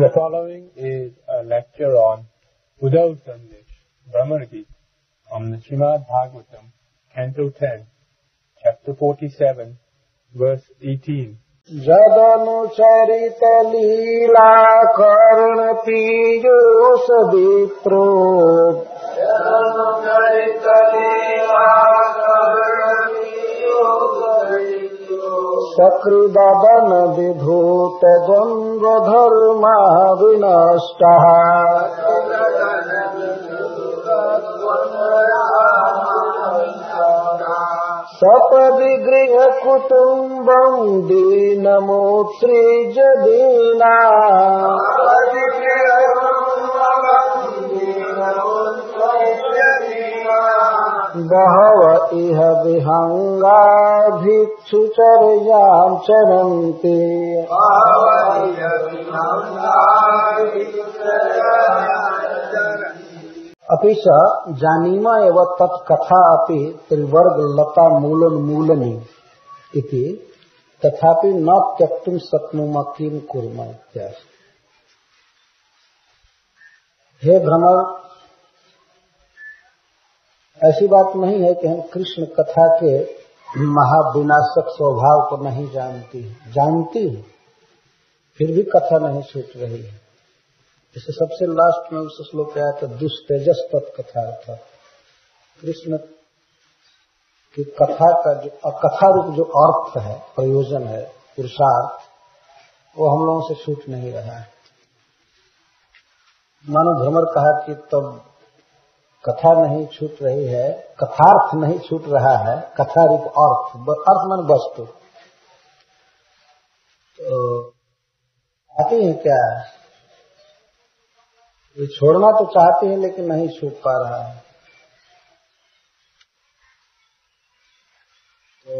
The following is a lecture on Uddhav Sandesh, Brahmana Gita, from the Srimad Bhagavatam, Canto 10, Chapter 47, Verse 18. जदनुचरित लीला कर्ण पीयूष विप्रो सकृदन विभूत द्वंद्व धर्मा विनष्टः सपविगृह कुटुम्बं दीनमोत्सृज दीना बहव इह विहंगा भिक्षुचर्यां चरन्ति अपि च जानीमा एव तत्कथा अपि त्रिवर्ग लता मूलनी इति तथापि न त्यक्तुं शक्नुमः किं कुर्मः इत्यादि। हे भ्रमर, ऐसी बात नहीं है कि हम कृष्ण कथा के महाविनाशक स्वभाव को नहीं जानती है, फिर भी कथा नहीं छूट रही है। जैसे सबसे लास्ट में उस श्लोक आया था दुष्तेजस तत्कथा था। कृष्ण की कथा का जो कथा रूप जो अर्थ है, प्रयोजन है, पुरुषार्थ, वो हम लोगों से छूट नहीं रहा है। मानो भ्रमर कहा कि तब कथा नहीं छूट रही है, कथार्थ नहीं छूट रहा है, कथा रूप अर्थ मन वस्तु आती है क्या? ये छोड़ना तो चाहते हैं लेकिन नहीं छूट पा रहा है। तो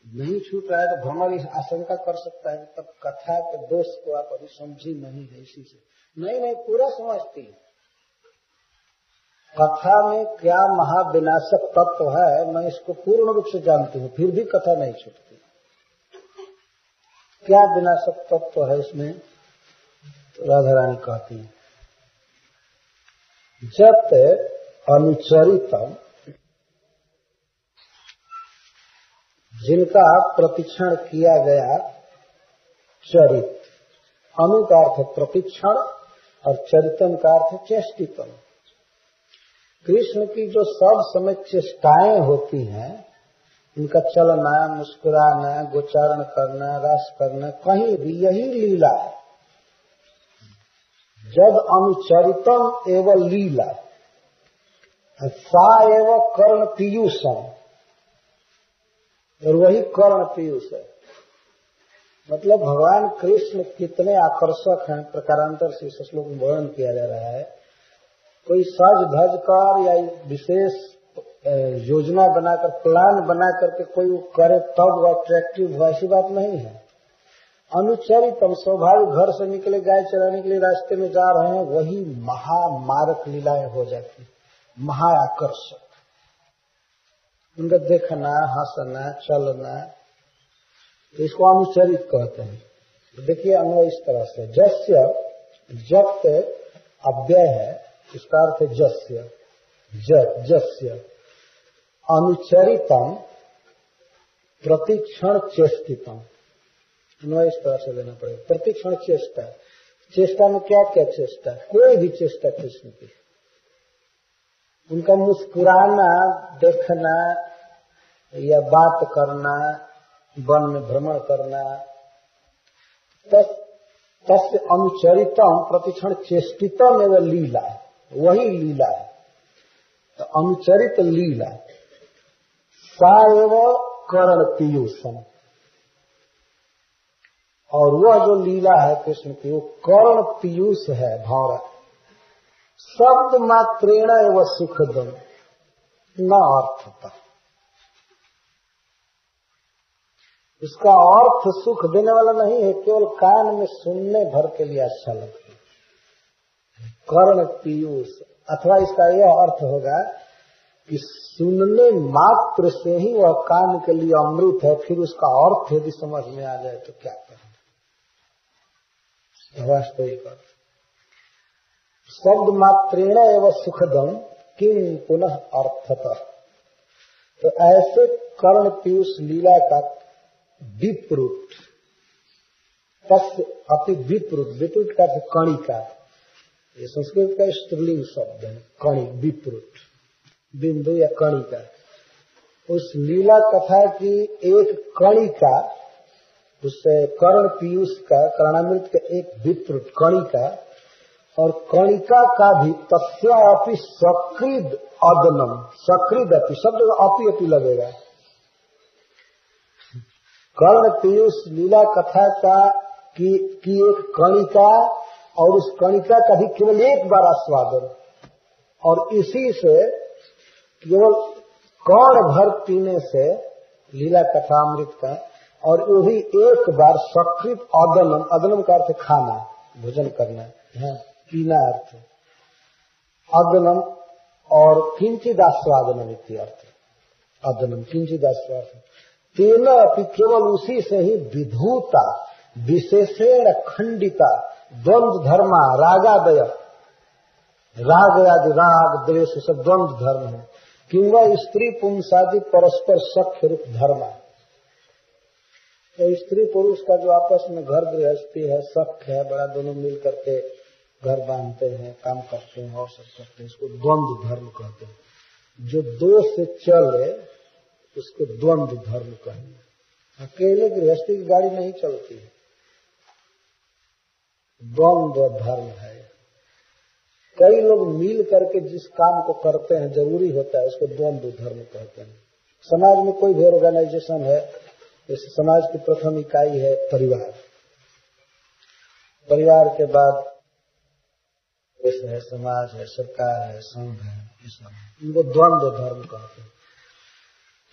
नहीं छूट रहा है तो भ्रमर इस आशंका कर सकता है कि तब कथा के दोष को आप अभी समझी नहीं है, इसी से नहीं पूरा समझती है। कथा में क्या महाविनाशक तत्व है, मैं इसको पूर्ण रूप से जानती हूँ, फिर भी कथा नहीं छूटती। क्या विनाशक तत्व है इसमें? राधा रानी कहती है जब अनुचरितम, जिनका प्रतिक्षण किया गया, चरित, अनु का अर्थ प्रतिक्षण और चरितम का अर्थ चेष्टितम। कृष्ण की जो सब समय चेष्टाएं होती हैं, इनका चलना, मुस्कुराना, गोचारण करना, रस करना, कहीं भी यही लीला है। जब अनुचरितम एवं लीला सा एवं कर्ण पीयूषम, और वही कर्ण पीयूष है। मतलब भगवान कृष्ण कितने आकर्षक हैं, प्रकारांतर से इस श्लोक में वर्णन किया जा रहा है। कोई सज धज कर या विशेष योजना बनाकर, प्लान बना करके कोई करे तब वो अट्रैक्टिव हो, ऐसी बात नहीं है। अनुचरितम, स्वाभाविक घर से निकले गाय चराने के लिए रास्ते में जा रहे हैं, वही महामारक लीलाएं हो जाती, महाआकर्षक। उनका देखना, हंसना, चलना, तो इसको अनुचरित कहते हैं। तो देखिए अन्वय इस तरह से, जस्य, जप्त अव्यय है, इसका अर्थ है जस्य, जस्य अनुचरितम प्रतिक्षण चेष्टितम। इस तरह से लेना पड़ेगा। प्रतिक्षण चेष्टा, चेष्टा में क्या क्या चेष्टा? कोई भी चेष्टा कृष्ण की, उनका मुस्कुराना, देखना या बात करना, वन में भ्रमण करना, तस्य अनुचरितम प्रतिक्षण चेष्टितम एवं लीला, वही लीला है। तो अनुचरित लीला सा एवं कर्ण पीयूषम, और वह जो लीला है कृष्ण की, वो कर्ण पीयूष है, भौरा। शब्द मात्रेण एवं सुखदम न अर्थता, इसका अर्थ सुख देने वाला नहीं है, केवल कान में सुनने भर के लिए अच्छा लगता है। कर्ण पीयूष, अथवा इसका यह अर्थ होगा कि सुनने मात्र से ही वह कान के लिए अमृत है, फिर उसका अर्थ यदि समझ में आ जाए तो क्या करें। वास्तविक अर्थ शब्द मात्रेण एवं सुखदम किम पुनः अर्थतः। तो ऐसे कर्ण पीयूष लीला का विप्रुत, तस्य अति विप्रुत, विप्रुत का कणिका, ये संस्कृत का स्त्रीलिंग शब्द है, कणि, विप्रुत, बिंदु या कणिका। उस लीला कथा की एक कणिका, उससे कर्ण पीयूष का, कर्णामृत का एक विप्रुत कणिका, और कणिका का भी तस्या अपि सकृद अदनम, सकृद अपि शब्द अपि लगेगा। कर्ण पीयूष लीला कथा का की एक कणिका, और उस कणिका का भी केवल एक बार आस्वादन, और इसी से केवल कौड़ भर पीने से लीला कथामृत का, और वो भी एक बार सकृत अदनम, अदनम का अर्थ खाना, भोजन करना है, पीना अर्थ अदनम, और किंचिद आस्वादनम इत्यर्थ, अदनम किंचिद आस्वादन, तेना अपि केवल उसी से ही विधूता विशेषेण खंडिता द्वंद्व धर्मा रागादय, राग आदि, राग द्वेष सब द्वंद्व धर्म है, किंवा स्त्री पुंसादि परस्पर सख्य रूप धर्म। तो स्त्री पुरुष का जो आपस में घर गृहस्थी है, सख्य है, बड़ा, दोनों मिल करके घर बांधते हैं, काम करते हैं और सब करते हैं, इसको द्वंद्व धर्म कहते हैं। जो दो से चले उसको द्वंद्व धर्म कहेंगे। अकेले गृहस्थी की गाड़ी नहीं चलती है, द्वंद्व धर्म है। कई लोग मिल करके जिस काम को करते हैं, जरूरी होता है, उसको द्वंद्व धर्म कहते हैं। समाज में कोई भी ऑर्गेनाइजेशन है, इस समाज की प्रथम इकाई है परिवार, परिवार के बाद देश है, समाज है, सरकार है, संघ है, ये सब इनको द्वंद्व धर्म कहते हैं।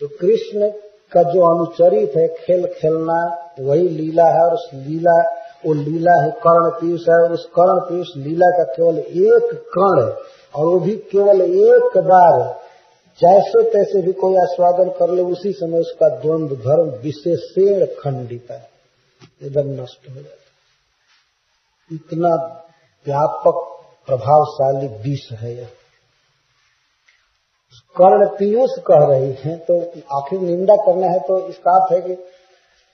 तो कृष्ण का जो अनुचरित है, खेल खेलना, वही लीला है, और उस लीला, वो लीला है कर्ण पीयूष है, और उस कर्ण पीयूष लीला का केवल एक कण है, और वो भी केवल एक बार, जैसे तैसे भी कोई आस्वादन कर ले, उसी समय उसका द्वंद्व धर्म विशेषेण खंडित है, एकदम नष्ट हो जाता। इतना व्यापक प्रभावशाली विष है यह। कर्ण पीयूष कह रही हैं, तो आखिर निंदा करना है तो इसका अर्थ है कि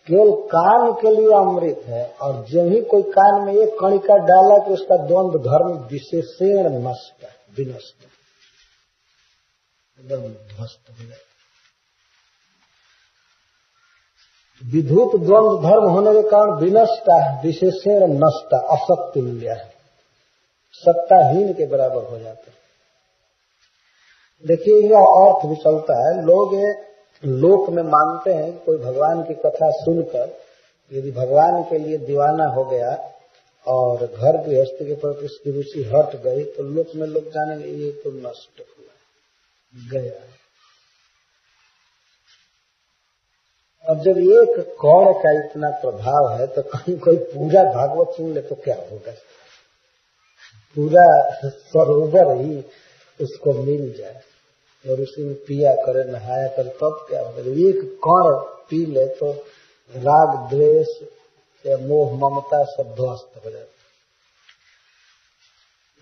केवल कान के लिए अमृत है, और जब ही कोई कान में एक कणिका डाला कि उसका द्वंद्व धर्म विशेषेण नष्ट है, विनष्ट, एकदम ध्वस्त हो जाए। विधुत द्वंद्व धर्म होने के कारण विनष्ट है, विशेषेण नष्ट, असत्तुल्य है, सत्ताहीन के बराबर हो जाता है। देखिए यह अर्थ भी चलता है, लोग लोक में मानते हैं कोई भगवान की कथा सुनकर यदि भगवान के लिए दीवाना हो गया और घर गृहस्थी के प्रति उसकी रुचि हट गई, तो लोक में लोग जानेंगे ये तो नष्ट हुआ गया। अब जब एक कौड़ का इतना प्रभाव है, तो कहीं कोई पूरा भागवत सुन ले तो क्या होगा, पूरा सरोवर ही उसको मिल जाए और उसी में पिया करे, नहाया करे, तब क्या होगा। एक कण पी ले तो राग द्वेष या मोह ममता सब ध्वस्त हो जाता।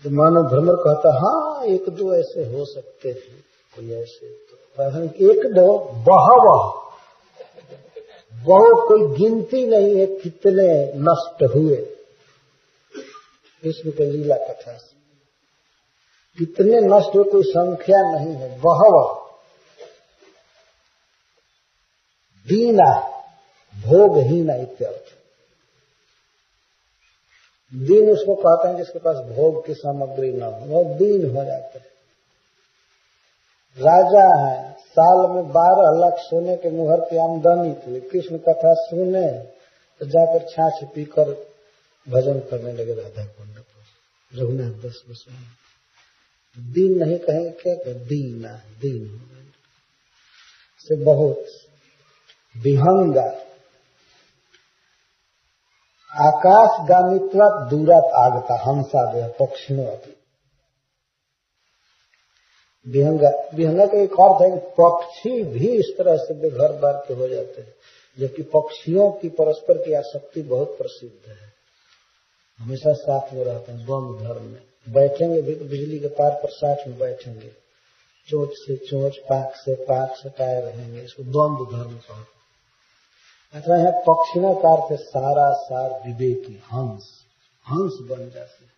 तो मानव भ्रमर कहता हाँ एक दो ऐसे हो सकते हैं, कोई ऐसे तो एक दो बहुत कोई गिनती नहीं है कितने नष्ट हुए कृष्ण के लीला कथा से, कितने नष्ट हुए कोई संख्या नहीं है। बहवः दीना भोगहीना इत्यर्थ। दीन उसको कहते हैं जिसके पास भोग की सामग्री न हो, वो दीन हो जाते हैं। राजा है, साल में 12 लाख सोने के मुहर की आमदनी थी, कृष्ण कथा सुने तो जाकर छाछ पीकर भजन करने लगे राधा कुंड पर, रघुनाथ दास गोस्वामी। दीन नहीं कहेंगे क्या, दीना, दीन से बहुत विहंगा, आकाशगामित्वा दूरात आगता हंसादय पक्षियों अति। विहंगा का एक अर्थ है कि पक्षी भी इस तरह से बेघर बार के हो जाते हैं, जबकि पक्षियों की परस्पर की आसक्ति बहुत प्रसिद्ध है। हमेशा साथ में रहते हैं द्वंद्व धर्म में। बैठेंगे भी तो बिजली के तार पर साथ में बैठेंगे, चोंच से चोंच, पाक से पाक सटाए रहेंगे। इसको द्वंद्व धर्म कहते हैं। अथवा यहाँ पक्षिणाकार से सारा सार विवेकी हंस, हंस बन जाते हैं,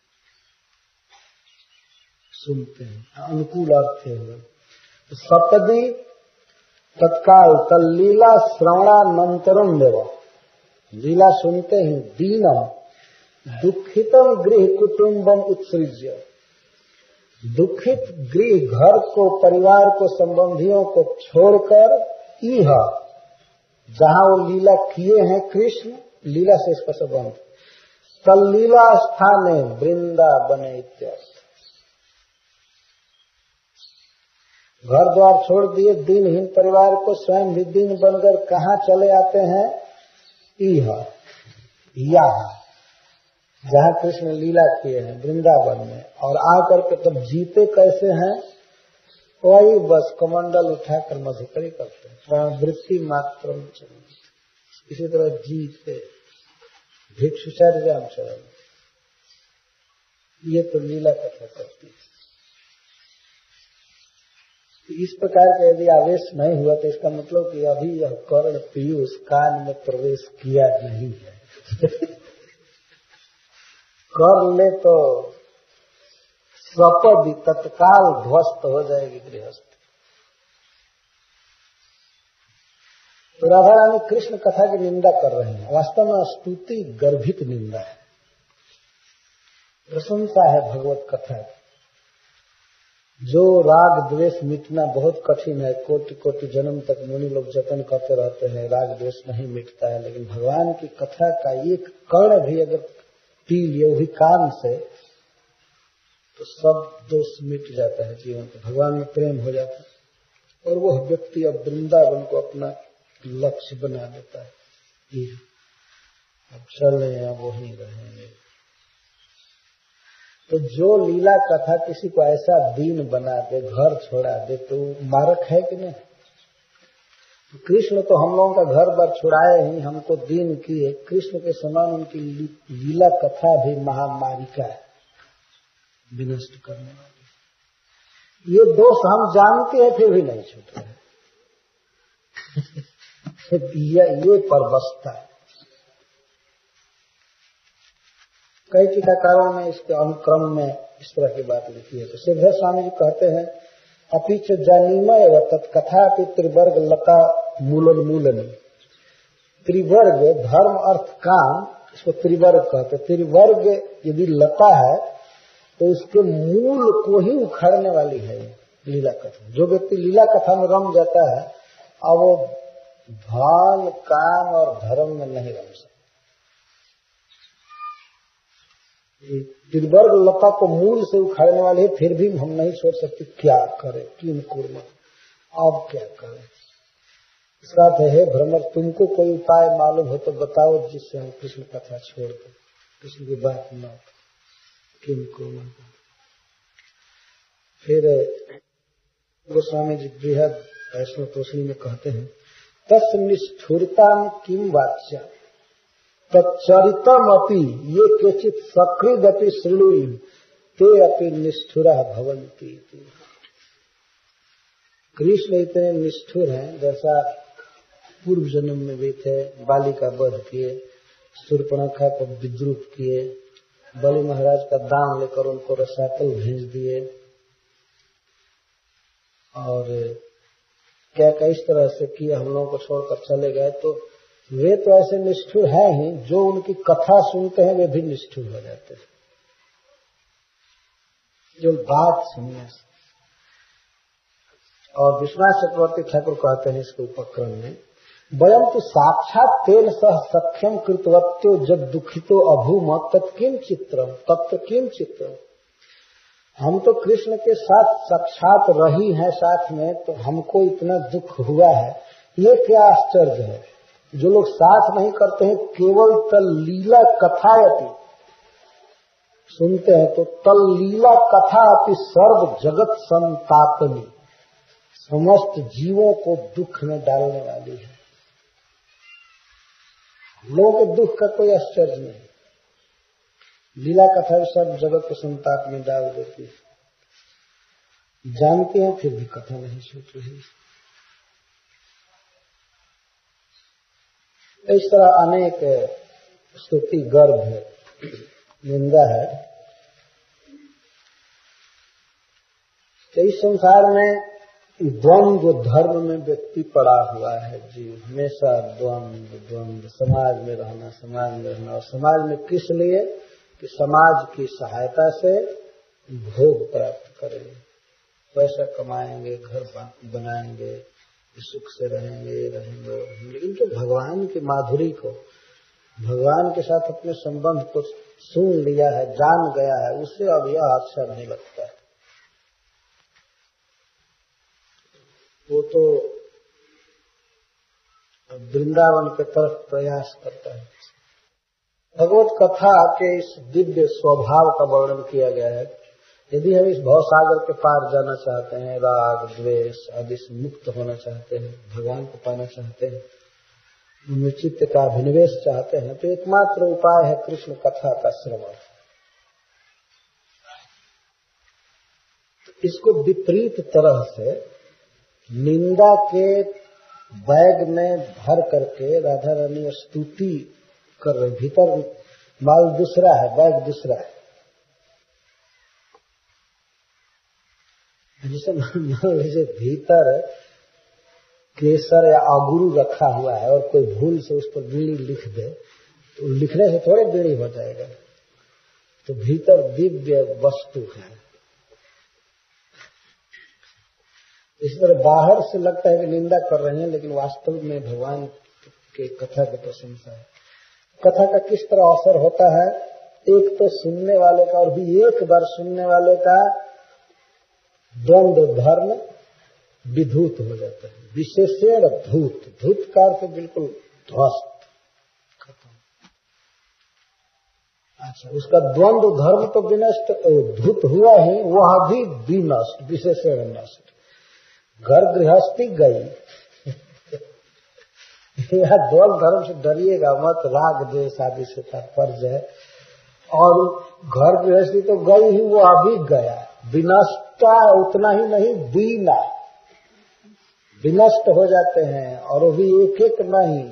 सुनते हैं, अनुकूल अर्थ है। तो सप्तदी तत्काल तल्लीला श्रवणानंतरम देव, लीला सुनते ही दीनम दुखितम गृह कुटुंबम उत्सृज्य, दुखित गृह घर को, परिवार को, संबंधियों को छोड़कर इह, जहां वो लीला किए हैं कृष्ण, लीला से इसका संबंध, तल्लीला स्थाने वृंदावन इत्यर्थ। घर द्वार छोड़ दिए, दीनहीन परिवार को, स्वयं भी दीन बनकर कहाँ चले आते हैं? इह, यहाँ जहाँ कृष्ण लीला किए हैं वृंदावन में, और आकर के तब जीते कैसे हैं? वही बस कमंडल उठाकर मधुकरी करते हैं, प्राणवृत्ति मात्र में चलते। इसी तरह जीते भिक्षुचर्याम चरण, ये तो लीला कथा करती है। तो इस प्रकार का यदि आवेश नहीं हुआ तो इसका मतलब कि अभी यह कर्ण पीयूष कान में प्रवेश किया नहीं है। कर ले तो सपदी तत्काल ध्वस्त हो जाएगी गृहस्थ। तो राधा रानी कृष्ण कथा की निंदा कर रहे हैं, वास्तव में स्तुति गर्भित निंदा है, प्रशंसा है भगवत कथा। जो राग द्वेष मिटना बहुत कठिन है, कोटि कोटि जन्म तक मुनि लोग जतन करते रहते हैं, राग द्वेष नहीं मिटता है, लेकिन भगवान की कथा का एक कर्ण भी अगर पी लिए वो भी कान से, तो सब दोष मिट जाता है जीवन को, भगवान में प्रेम हो जाता है, और वह व्यक्ति अब वृंदावन को अपना लक्ष्य बना देता है। अब चले अब वहीं रहेंगे। तो जो लीला कथा किसी को ऐसा दीन बना दे, घर छोड़ा दे, तो मारक है कि नहीं? तो कृष्ण तो हम लोगों का घर बार छुड़ाए ही, हमको दीन किए। कृष्ण के समान उनकी लीला कथा भी महामारिका है, विनष्ट करने वाली। ये दोष हम जानते हैं फिर भी नहीं छूट रहे। ये परवस्था है। कई टीकाकारों ने इसके अनुक्रम में इस तरह की बात लिखी है। तो सिद्धेश्वर स्वामी जी कहते हैं, अपिच जानीमय व तत्कथा त्रिवर्ग लता मूलोन्मूलनी। त्रिवर्ग धर्म अर्थ काम, इसको त्रिवर्ग कहते हैं। त्रिवर्ग यदि लता है तो इसके मूल को ही उखाड़ने वाली है लीला कथा। जो व्यक्ति लीला कथा में रम जाता है, अब वो धन काम और धर्म में नहीं रम सकता। त्रिवर्ग लता को मूल से उखाड़ने वाले है, फिर भी हम नहीं छोड़ सकते। क्या करें, किम कुर्मा, अब क्या करें? इसका अर्थ है, भ्रमर तुमको कोई उपाय मालूम हो तो बताओ, जिससे हम कृष्ण कथा छोड़ दें, कृष्ण की बात न किम कुर्मा। फिर गोस्वामी जी बृहद वैष्णव तोषणी में कहते हैं, तस् निष्ठुरता किम वाच्या तच्चरितम अपि ये केचित सकृद अपि श्रृणुहि ते अपि निष्ठुरा भवन्ति। कृष्ण इतने निष्ठुर हैं, जैसा पूर्व जन्म में भी थे, बाली का वध किए, शूर्पणखा को विद्रूप किए, बलि महाराज का दान लेकर उनको रसातल भेज दिए, और क्या इस तरह से किया, हम लोगों को छोड़कर चले गए। तो वे तो ऐसे निष्ठुर हैं ही, जो उनकी कथा सुनते हैं वे भी निष्ठुर हो जाते हैं, जो बात सुनने से। और विश्वनाथ चक्रवर्ती ठाकुर कहते हैं इसके उपक्रम में, वयम तो साक्षात तेन सह सख्यम कृतवत्यो जब दुखितो अभूम तत्किम चित्रम तत्व किम चित्रम। हम तो कृष्ण के साथ साक्षात रही हैं साथ में, तो हमको इतना दुख हुआ है, ये क्या आश्चर्य है। जो लोग साथ नहीं करते हैं, केवल तल लीला कथायति सुनते हैं, तो तल लीला कथा अपि सर्व जगत संतापनी, समस्त जीवों को दुख में डालने वाली है। लोगों के दुख का कोई आश्चर्य नहीं। लीला कथा भी सब जगत को संताप में डाल देती है। जानते हैं फिर भी कथा नहीं सोच रही। इस तरह अनेक स्तुति, गर्भ है, निंदा है। तो इस संसार में द्वंद्व धर्म में व्यक्ति पड़ा हुआ है जीव, हमेशा द्वंद्व समाज में रहना और समाज में किस लिए कि समाज की सहायता से भोग प्राप्त करेंगे, पैसा कमाएंगे, घर बनाएंगे, सुख से रहेंगे। लेकिन तो भगवान की माधुरी को, भगवान के साथ अपने संबंध को सुन लिया है, जान गया है, उससे अब यह अच्छा नहीं लगता है। वो तो वृंदावन के तरफ प्रयास करता है। भगवत कथा के इस दिव्य स्वभाव का वर्णन किया गया है। यदि हम इस भवसागर के पार जाना चाहते हैं, राग द्वेष आदि से मुक्त होना चाहते हैं, भगवान को पाना चाहते हैं, उनमें चित्त का अभिनिवेश चाहते हैं, तो एकमात्र उपाय है कृष्ण कथा का श्रवण। इसको विपरीत तरह से निंदा के बैग में भर करके राधा रानी स्तुति कर रहे, भीतर माल दूसरा है, बैग दूसरा है। जैसे मान लीजिए भीतर केसर या अगुरु रखा हुआ है और कोई भूल से उस पर बीड़ी लिख दे, तो लिखने से थोड़े बीड़ी हो जाएगा। तो भीतर दिव्य वस्तु है। इस तरह बाहर से लगता है कि निंदा कर रहे हैं, लेकिन वास्तव में भगवान के कथा की प्रशंसा है। कथा का किस तरह असर होता है? एक तो सुनने वाले का, और भी एक बार सुनने वाले का द्वंद्व धर्म विधूत हो जाता है। विशेषण धूत, धूत का अर्थ बिल्कुल ध्वस्त, खत्म। अच्छा, उसका द्वंद्व धर्म तो विनष्ट, धूत हुआ ही, वह भी विनष्ट, विशेषण नष्ट। घर गृहस्थी गई। यह द्वंद्व धर्म से डरिएगा मत, राग द्वेष आदि से तात्पर्य है। और घर गृहस्थी तो गई ही, वो अभी गया। विनष्टा उतना ही नहीं, दीना विनष्ट हो जाते हैं। और वो भी एक एक नहीं,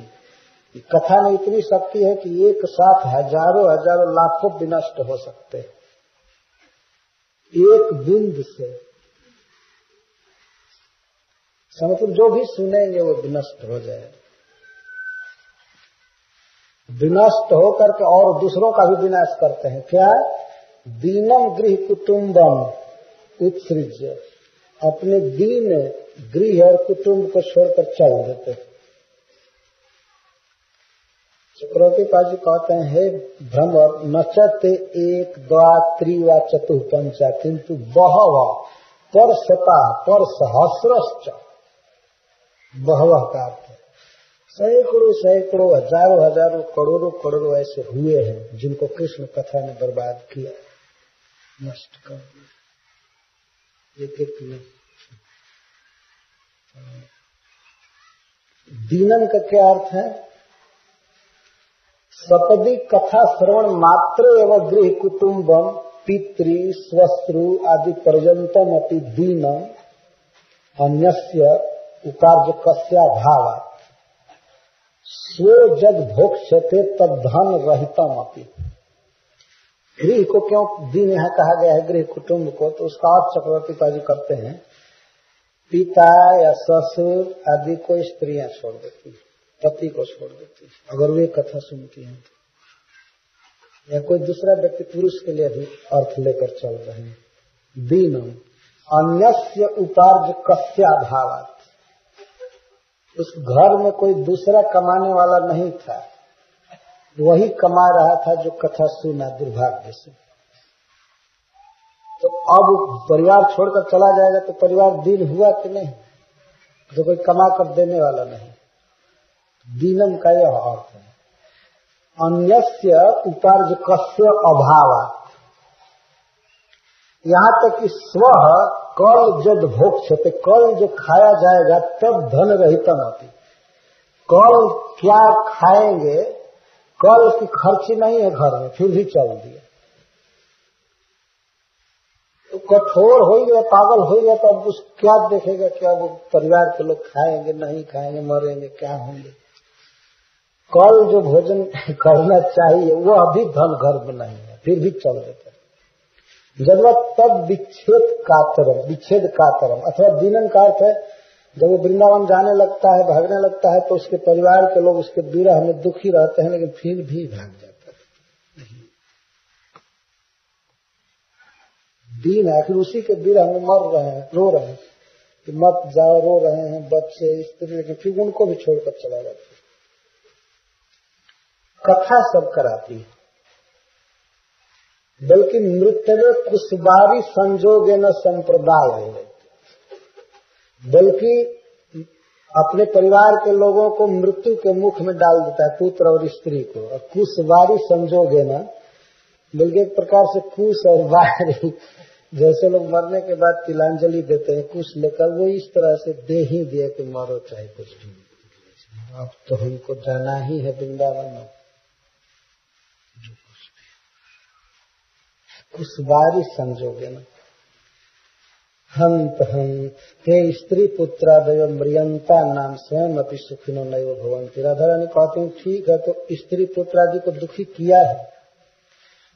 कथा में इतनी शक्ति है कि एक साथ हजारों हजारों लाखों विनष्ट हो सकते हैं एक बूंद से। मतलब जो भी सुनेंगे वो विनष्ट हो जाए, विनष्ट होकर के और दूसरों का भी विनाश करते हैं। क्या? दीनम गृह कुटुंबम उत्सृज्य, अपने दीन गृह और कुटुंब को छोड़कर चल देते हैं। चक्रवर्ती पाजी कहते हैं, हे भ्रमर, नचते एक द्वा त्रिवा चतुः पंचा किंतु बहव पर शता पर सहस्रश्च। बहवह का अर्थ है सैकड़ों सैकड़ों, हजारों हजारों, करोड़ों करोड़ों ऐसे हुए हैं जिनको कृष्ण कथा ने बर्बाद किया, नष्ट कर दिया। एक एक में दीनन का क्या अर्थ है? सपदी कथा श्रवण मात्र एवं गृह कुटुंबम पितृ स्वश्रु आदि पर्यंतम अपि दीनम अन्यस्य उपार्ज कस्या भाव स्व जग भोक्ष्यते तद्धन रहितम अपि। गृह को क्यों दीन यहाँ कहा गया है, गृह कुटुंब को? तो उसका अर्थ चक्रवर्ती पाजी करते हैं, पिता या ससुर आदि को स्त्रियां छोड़ देती है, पति को छोड़ देती है अगर वे कथा सुनती हैं तो। या कोई दूसरा व्यक्ति पुरुष के लिए भी अर्थ लेकर चल रहे हैं। दीनम अन्यस्य उपार्ज कस्या भावात्, उस घर में कोई दूसरा कमाने वाला नहीं था, वही कमा रहा था जो कथा सुना, दुर्भाग्य से। तो अब परिवार छोड़कर चला जाएगा तो परिवार दीन हुआ कि नहीं? तो कोई कमा कर देने वाला नहीं। दीनम का यह अर्थ है। अन्यस्य उपार्ज कस्य अभावात्, यहाँ तक कि स्व कल जब भोक्ष्यते, कल जो खाया जाएगा तब धन रहितम अपि। कल क्या खाएंगे, कल की खर्ची नहीं है घर में, फिर भी चल दिया। कठोर हो गया, पागल हो गया, तो अब उस क्या देखेगा, क्या वो परिवार के लोग खाएंगे नहीं खाएंगे, मरेंगे, क्या होंगे। कल जो भोजन करना चाहिए वो अभी धन घर में नहीं है, फिर भी चल देता है। जरूरत तब विच्छेद कातरम अथवा दीनन का अर्थ है, जब वो वृंदावन जाने लगता है, भागने लगता है, तो उसके परिवार के लोग उसके विरह में दुखी रहते हैं, लेकिन फिर भी भाग जाता है। दीन है, आखिर उसी के विरह में मर रहे हैं, रो रहे हैं कि मत जाओ, रो रहे हैं बच्चे स्त्री, लेकिन फिर उनको भी छोड़कर चला जाता है। कथा सब कराती है, बल्कि मृत्यु कुशबारी संजोगे न संप्रदाय है, बल्कि अपने परिवार के लोगों को मृत्यु के मुख में डाल देता है, पुत्र और स्त्री को। और कुशबारी संजोगे न, बल्कि एक प्रकार से कुश और बारी, जैसे लोग मरने के बाद तिलांजलि देते हैं कुश लेकर, वो इस तरह से दे ही दिया कि मरो चाहे कुछ भी, अब तो हमको जाना ही है वृंदावन में। कुशबारी संजोगे न हंत हे स्त्री पुत्रादय म्रियंता नाम स्वयं अपनी सुखिनो नैव भवन्ति। राधा रानी कहती हूँ ठीक है, तो स्त्री पुत्रादि को दुखी किया है,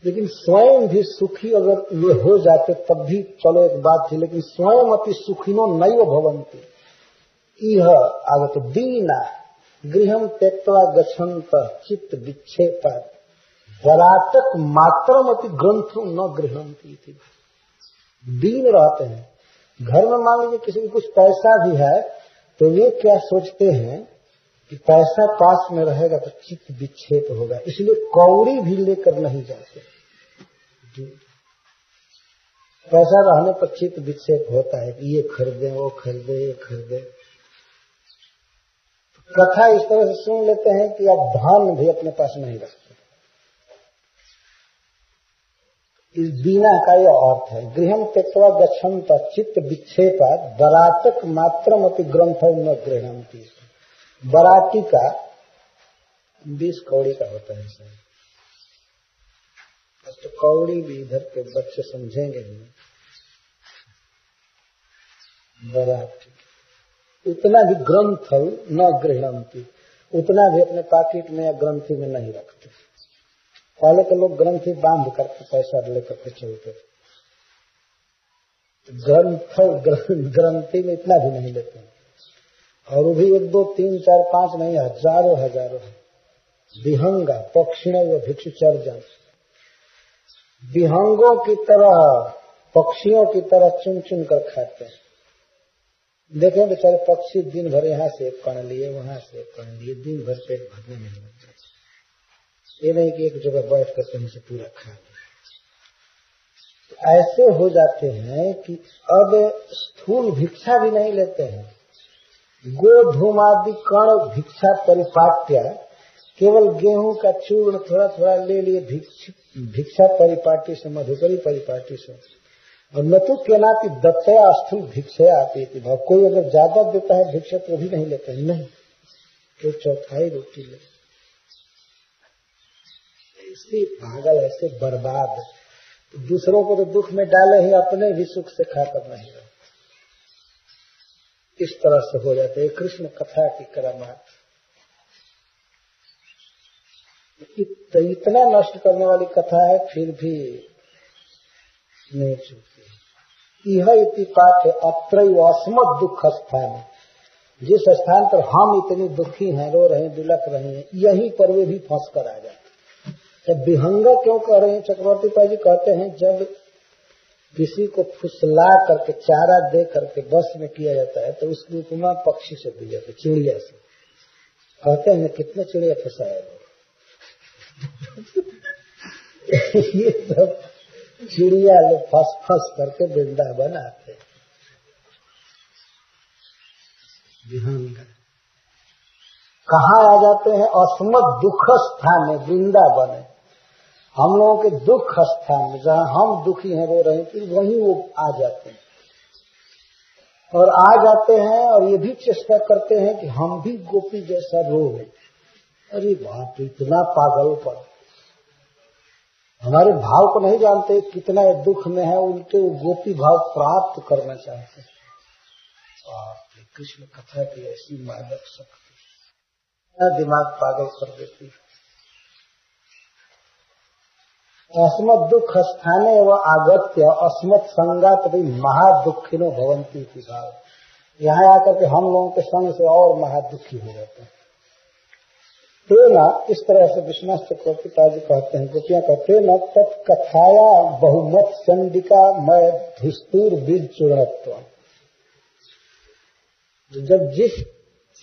लेकिन स्वयं भी सुखी अगर वे हो जाते तब भी चलो एक बात थी, लेकिन स्वयं अपनी सुखिनो नैव भवन्ति। यह आगत दीना गृहम त्यक्त्वा गच्छन्त चित्त विक्षेपा वरातक मात्रमपि ग्रंथो न गृहन्ति। दीन रहते हैं, घर में मान लीजिए किसी को कुछ पैसा भी है, तो ये क्या सोचते हैं कि पैसा पास में रहेगा तो चित्त विक्षेप होगा, इसलिए कौड़ी भी लेकर नहीं जाते। पैसा रहने पर चित्त विक्षेप होता है कि ये खरीदे, वो खरीदे, ये खरीदे। कथा इस तरह से सुन लेते हैं कि आप धन भी अपने पास नहीं रखते। इस दीना का यह अर्थ है, गृहम त्यक्त्वा गच्छन्त चित्त विक्षेपा बरातक मात्रम अपि ग्रंथो न गृह्णन्ति। बराती का 20 कौड़ी का होता है सर, तो कौड़ी भी इधर के बच्चे समझेंगे नहीं। बराती उतना भी ग्रंथ न गृह्णन्ति, उतना भी अपने पॉकेट में या ग्रंथि में नहीं रखते। पहले के लोग ग्रंथि बांध करके पैसा लेकर के चलते थे, ग्रंथि में इतना भी नहीं लेते हैं, और वो भी 1 2 3 4 5 नहीं, हजारों है। विहंगा पक्षिण व भिक्षुचर्जन, विहंगों की तरह पक्षियों की तरह चुन चुन कर खाते हैं। देखें बेचारे पक्षी दिन भर यहाँ से कण लिए, वहां से कण लिए, दिन भर पेट भरने नहीं लगता। ये नहीं कि एक जगह बैठ कर कहीं से पूरा खा लिया। तो ऐसे हो जाते हैं कि अब स्थूल भिक्षा भी नहीं लेते हैं। गोधूमादि कण भिक्षा परिपाट्य, केवल गेहूं का चूर्ण थोड़ा थोड़ा ले लिए भिक्षा परिपाटी से, मधुकरी परिपाटी से। और न तो केनाति दत्तया स्थूल भिक्षया आती थी भाव, कोई अगर ज्यादा देता है भिक्षा तो भी नहीं लेते हैं, नहीं, तो 1/4 रोटी ले। ऐसे पागल, ऐसे बर्बाद, तो दूसरों को तो दुख में डाले ही, अपने भी सुख से खाकर नहीं रहे। इस तरह से हो जाते हैं। कृष्ण कथा की करामात इतना नष्ट करने वाली कथा है, फिर भी नहीं चुकी। यह इति पाठ अत्रैव अस्मत् दुख स्थान, जिस स्थान पर हम इतनी दुखी हैं, रो रहे हैं, बिलख रहे हैं, यहीं पर वे भी फंस कर आ जाते। जब विहंगा क्यों कह रहे हैं, चक्रवर्ती पाल जी कहते हैं, जब किसी को फुसला करके चारा दे करके बस में किया जाता है, तो उसकी उपमा पक्षी से दी जाती है, चिड़िया से। कहते हैं कितने चिड़िया फंसाए लोग। ये सब चिड़िया लोग फंस फंस करके वृंदावन आते हैं। विहंगा कहाँ आ जाते हैं? अस्मत् दुख स्थान में, वृंदावन है हम लोगों के दुख स्थान में, जहाँ हम दुखी हैं, रो रहे हैं, फिर वहीं वो आ जाते हैं। और आ जाते हैं और ये भी चेष्टा करते हैं कि हम भी गोपी जैसा रोए। अरे बाप, इतना पागलपन! हमारे भाव को नहीं जानते, कितना दुख में है, उनके गोपी भाव प्राप्त करना चाहते हैं। कृष्ण कथा की ऐसी मादक शक्ति दिमाग पागल कर देती है। अस्मत् दुख स्थाने व आगत्य अस्मत् संगात भी महादुखिनो भवंती थी भाव। यहाँ आकर के हम लोगों के संग से और महादुखी हो जाते हैं। प्रेरणा इस तरह से विश्वनाथ चक्रवर्ती जी कहते हैं, गोपियां कहते हैं न तत्कथाया बहुमत चंडिका मय धुस्तूर बीज चूर्णत्व। जब जिस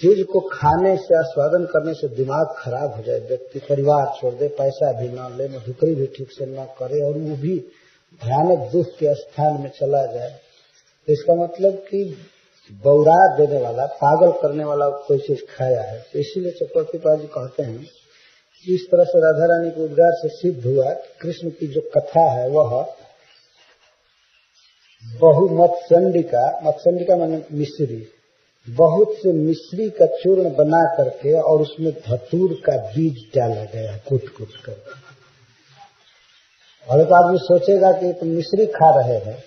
चीज को खाने से आस्वादन करने से दिमाग खराब हो जाए, व्यक्ति परिवार छोड़ दे, पैसा भी न ले, मधुकरी भी ठीक से न करे और वो भी भयानक दुख के स्थान में चला जाए, तो इसका मतलब कि बौरा देने वाला, पागल करने वाला कोई चीज खाया है। तो इसीलिए चक्रवर्ती जी कहते हैं कि इस तरह से राधा रानी के उद्गार से सिद्ध हुआ कि कृष्ण की जो कथा है वह बहुमत्संडिका, मत्संडिका माने मिश्री, बहुत से मिश्री का चूर्ण बना करके और उसमें धतूर का बीज डाला गया कूट कूट कर। और एक आदमी सोचेगा कि तो मिश्री खा रहे हैं,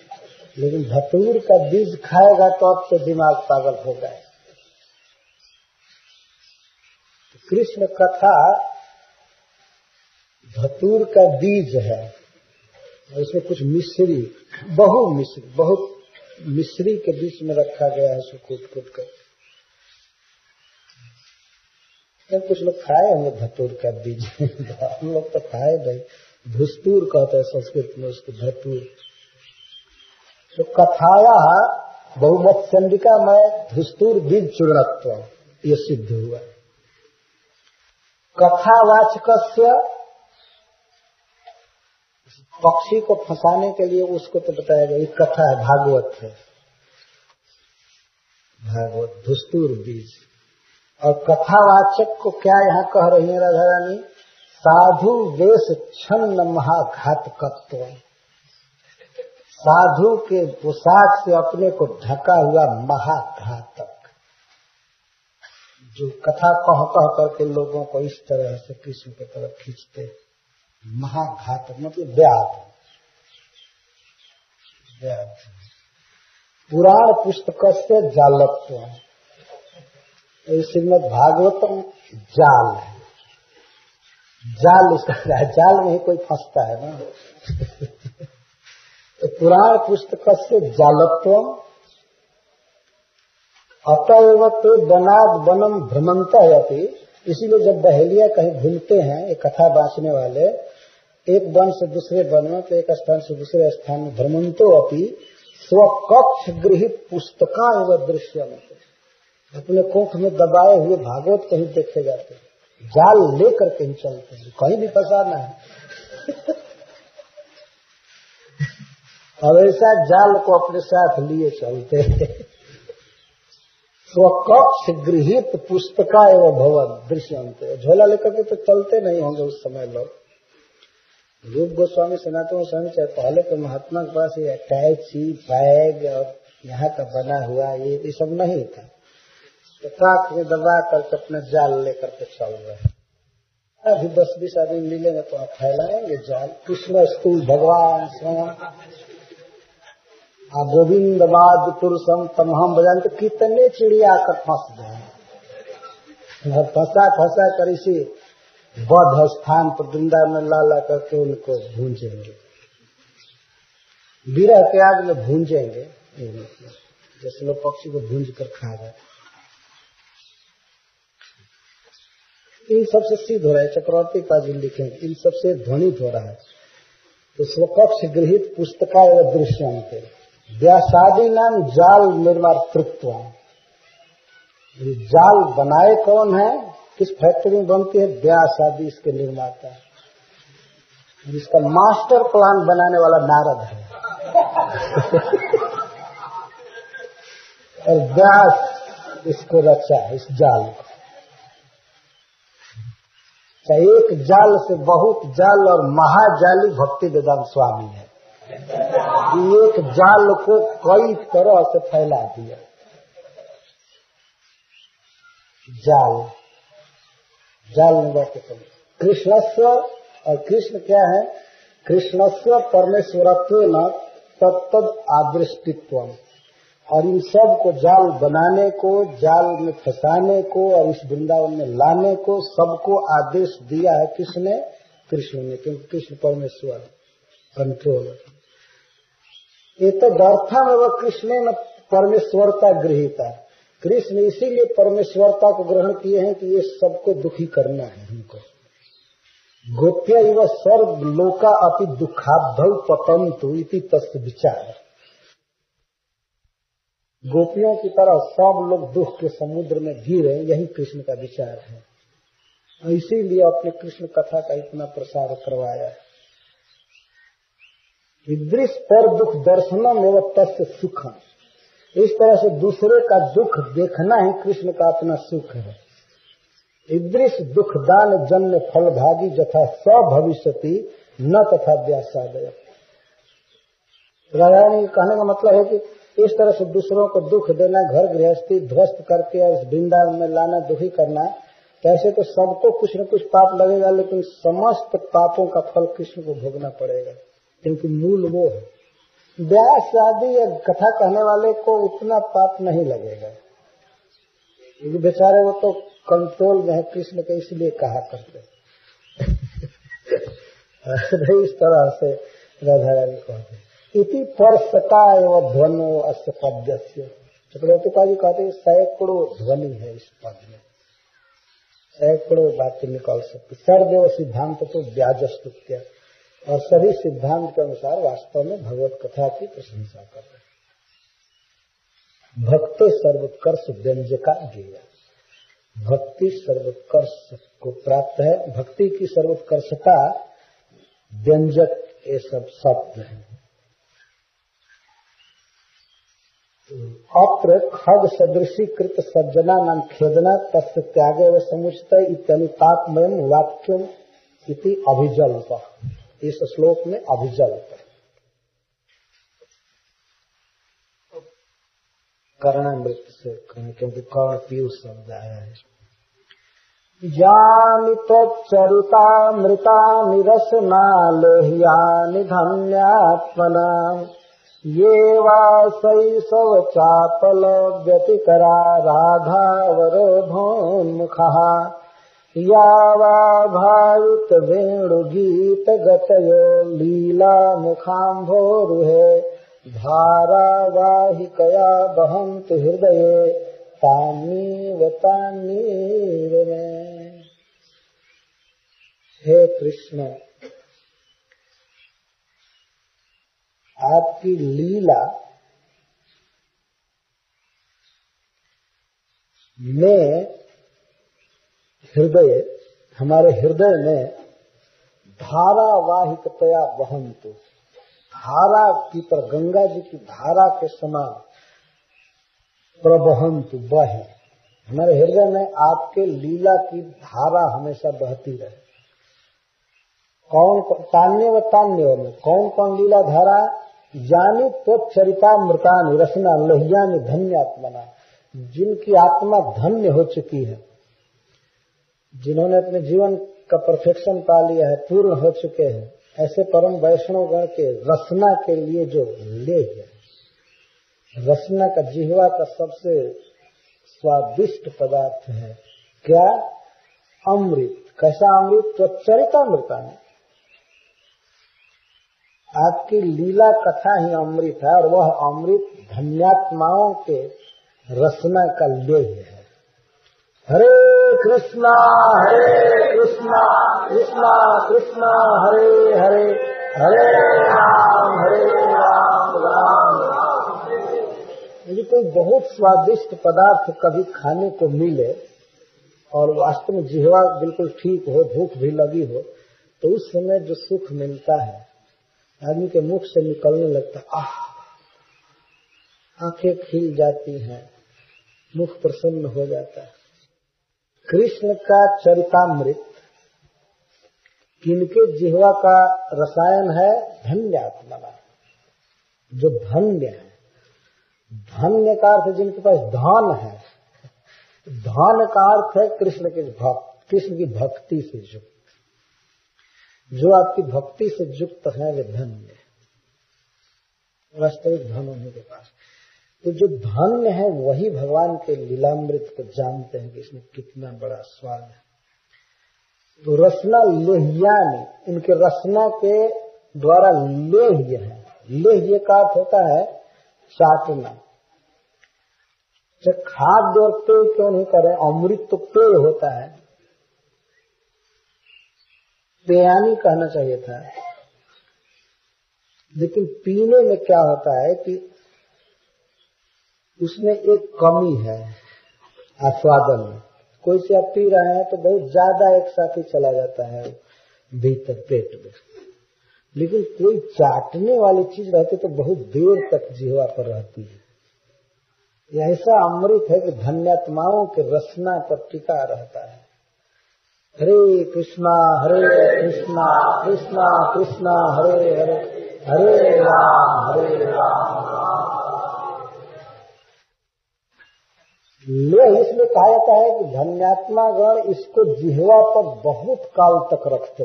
लेकिन धतूर का बीज खाएगा तो अब तो दिमाग पागल होगा। तो कृष्ण कथा धतूर का बीज है, उसमें कुछ मिश्री, बहुत मिश्री के बीच में रखा गया है, उसको कूट कूट कर। कुछ लोग खाए होंगे धतूर का बीज हम लोग तो खाए नहीं, धुस्तूर कहते हैं संस्कृत में उसको, धतूर। तो कथाया बहुमत चंडिका में धुस्तूर बीज चूर्णत्व, ये सिद्ध हुआ। कथावाचकस्य, पक्षी को फंसाने के लिए उसको तो बताया गया, ये कथा है, भागवत है, भागवत धुस्तूर बीज। और कथावाचक को क्या यहाँ कह रही है राधा रानी? साधु वेश छन्न महाघातकत्व, साधु के पोशाक से अपने को ढका हुआ महाघातक, जो कथा कह कह करके लोगों को इस तरह से कृष्ण की तरफ खींचते। महाघातक मतलब व्याध। पुराण पुस्तक से जालत्व, श्रीमद् भागवतम जाल है, जाल इसका जाल में ही कोई फंसता है ना तो पुराण पुस्तक से जालत्व, अतएव तो वनाद वनम भ्रमंता होती। इसीलिए जब बहेलिया कहीं घूमते हैं, एक कथा बांचने वाले, एक वन से दूसरे वन में, तो एक स्थान से दूसरे स्थान में, भ्रमंतो अपि स्वकक्ष गृहित पुस्तका एवं दृश्य, अपने कोख में दबाए हुए भागवत कहीं देखे जाते हैं, जाल लेकर कहीं चलते हैं, कहीं भी फंसाना है और ऐसा जाल को अपने साथ लिए चलते हैं। स्वकक्ष गृहित पुस्तका एवं भवन दृश्यंते, झोला लेकर के तो चलते नहीं होंगे उस समय लोग। रूप गोस्वामी सनातन गोस्वामी चाहे पहले तो महात्मा के पास ये अटैची बैग और यहाँ का बना हुआ ये सब नहीं था, तो काख में दबा करके अपना जाल लेकर के चल रहे हैं। अभी 10-20 आदमी मिलेंगे तो आप फैलाएंगे जाल। कृष्ण स्तूल भगवान स्वयं गोविंद बाद पुरुषम तमहम बजान, तो कितने चिड़िया आकर फंस गए, फंसा कर इसी बौद्ध स्थान पर वृंदावन में ला करके उनको भूंजेंगे, विरह के आग में भूंजेंगे, जैसे लोग पक्षी को भूंज कर खा रहे। इन सबसे सिद्ध हो रहा है, चक्रवर्ती पाजी लिखेंगे, इन सबसे ध्वनित हो रहा है। तो स्वकक्ष गृहित पुस्तका एवं दृश्यंते व्यासादी नाम जाल निर्मातृत्व। जाल बनाए कौन है, किस फैक्ट्री में बनती है? व्यासादी इसके निर्माता, जिसका मास्टर प्लान बनाने वाला नारद है और व्यास इसको रचा है, इस जाल को। एक जाल से बहुत जाल और महाजाली भक्ति वेदांत स्वामी है, एक जाल को कई तरह से फैला दिया। जाल में बात कृष्णस्व, और कृष्ण क्या है? कृष्णस्य परमेश्वरत्वेन तत्तद आदृष्टित्वम, और इन सब को जाल बनाने को, जाल में फंसाने को और इस वृंदावन में लाने को सबको आदेश दिया है किसने? कृष्ण ने, क्योंकि कृष्ण परमेश्वर कंट्रोल। ये तो दर्थम एवं कृष्ण ने परमेश्वरता गृहीता, कृष्ण इसीलिए परमेश्वरता को ग्रहण किए हैं कि ये सबको दुखी करना है हमको। गोप्य इव सर्व लोका अपि दुखाब्धौ पतंतु इति तस्य विचार, गोपियों की तरह सब लोग दुख के समुद्र में गिरे, यही कृष्ण का विचार है। इसीलिए अपने कृष्ण कथा का इतना प्रसार करवाया है। ईदृश पर दुख दर्शनम एवं तस्य सुखम, इस तरह से दूसरे का दुख देखना ही कृष्ण का अपना सुख है। ईदृश दुख दान जन्य फल भागी जथा स भविष्यति न तथा व्यासादय। राधारानी कहने का मतलब है कि इस तरह से दूसरों को दुख देना, घर गृहस्थी ध्वस्त करके और वृंदावन में लाना, दुखी करना, कैसे तो सबको कुछ न कुछ पाप लगेगा, लेकिन समस्त पापों का फल कृष्ण को भोगना पड़ेगा, क्योंकि मूल वो है। व्यास आदि या कथा कहने वाले को उतना पाप नहीं लगेगा, क्योंकि बेचारे वो तो कंट्रोल में है कृष्ण के, इसलिए कहा करते। इस तरह से राधा रानी कहते इति परसता एवं ध्वनो अस्य पद्यस्य। चक्रवर्ती कहते सैकड़ों ध्वनि है इस पद में, सैकड़ों बातें निकल सकती। सर्वदेव सिद्धांत तो व्याजस्तुत्य, और सभी सिद्धांत के अनुसार वास्तव में भगवत कथा की प्रशंसा करते हैं। भक्ति सर्वोत्कर्ष व्यंजका गेय, भक्ति सर्वोत्कर्ष को प्राप्त है। भक्ति की सर्वोत्कर्षता व्यंजक ये सब शब्द है। अत्र खग सदृशीकृत सज्जना नाम खेदना तस्य त्यागे व समुचित इत्यनुतापमयम वाक्यम इति अभिजल्प। इस श्लोक में अभिजल्प कर्णामृत से, क्योंकि कर्ण पीयूष शब्द आया है। यानि त्वच्चरितामृतानि रसनालोह्यानि धन्यात्मना ये वा शैशव चापल व्यतिकरा राधावरोधोन्मुखः या वा भावित वेणुगीत गतयो लीला मुखाम्भोरुहे धारावाहिकया बहन्ति हृदये तान्नीव तान्नीव में। हे कृष्ण, आपकी लीला में हृदय, हमारे हृदय में धारावाहिकतया बहन्तु, धारा की पर गंगा जी की धारा के समान प्रबहन्तु बहे। हमारे हृदय में आपके लीला की धारा हमेशा बहती रहे। कौन तान्य व तान्य में कौन कौन लीला धारा? यानी त्वच्चरितामृतानि रसना लोह्यानि धन्यात्मना, जिनकी आत्मा धन्य हो चुकी है, जिन्होंने अपने जीवन का परफेक्शन पा लिया है, पूर्ण हो चुके हैं, ऐसे परम वैष्णव गण के रसना के लिए जो ले है। रसना का जिह्वा का सबसे स्वादिष्ट पदार्थ है क्या? अमृत। कैसा अमृत? त्वच्चरितामृतानि, आपकी लीला कथा ही अमृत है, और वह अमृत धन्यात्माओं के रसना का लेह है। हरे कृष्णा कृष्णा कृष्णा हरे हरे, हरे राम राम राम। यदि कोई बहुत स्वादिष्ट पदार्थ कभी खाने को मिले और वास्तव में जिह्वा बिल्कुल ठीक हो, भूख भी लगी हो, तो उस समय जो सुख मिलता है, आदमी के मुख से निकलने लगता है, आह, आंखें खिल जाती हैं, मुख प्रसन्न हो जाता है। कृष्ण का चरितामृत किनके जिह्वा का रसायन है? धन्यात्मा, जो धन्य है। धन्य का अर्थ जिनके पास धन है, धन का अर्थ है कृष्ण के भक्त, कृष्ण की भक्ति से युक्त। जो आपकी भक्ति से युक्त है वे धन्य है, वास्तविक धन उन्हीं के पास। तो जो धन्य है वही भगवान के लीलामृत को जानते हैं कि इसमें कितना बड़ा स्वाद है। तो रसना लेह्यानी, इनके रसना के द्वारा लेह्य है। लेह्य का अर्थ होता है चाटना। जब खाद्य और पेय क्यों नहीं करें, अमृत तो पेय होता है, पेयानी कहना चाहिए था। लेकिन पीने में क्या होता है कि उसमें एक कमी है आस्वादन में। कोई से आप पी रहे हैं तो बहुत ज्यादा एक साथ ही चला जाता है भीतर पेट में, लेकिन कोई चाटने वाली चीज रहती तो बहुत देर तक जिह्वा पर रहती है। यह ऐसा अमृत है कि धन्यात्माओं के रसना पर टिका रहता है। हरे कृष्णा कृष्णा कृष्णा हरे हरे, हरे राम ले। इसलिए कहा जाता है कि धन्यात्मा गण इसको जिह्वा पर बहुत काल तक रखते,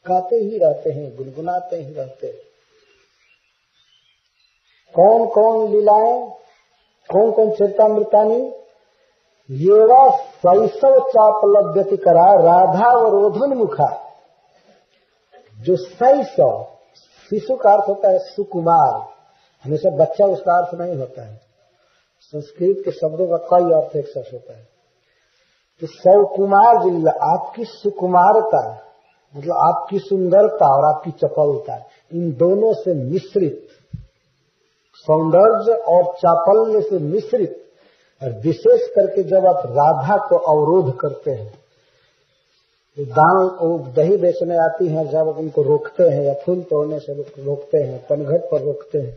गाते ही रहते हैं, गुनगुनाते ही रहते हैं। कौन कौन लीलाएं, कौन कौन चरितामृतानी, ये वा शैशव चापलव्यति करा राधावरोधन मुखा। जो शैशव, शिशु का अर्थ होता है सुकुमार, हमेशा बच्चा उसका अर्थ नहीं होता है। संस्कृत के शब्दों का कई अर्थ एक साथ होता है। तो सौकुमार जिला, आपकी सुकुमारता मतलब आपकी सुंदरता और आपकी चपलता, इन दोनों से मिश्रित, सौंदर्य और चापल्य से मिश्रित, और विशेष करके जब आप राधा को अवरोध करते हैं, तो दान दही बेचने आती हैं, जब उनको रोकते हैं या फूल तोड़ने से रोकते हैं, पनघट पर रोकते हैं,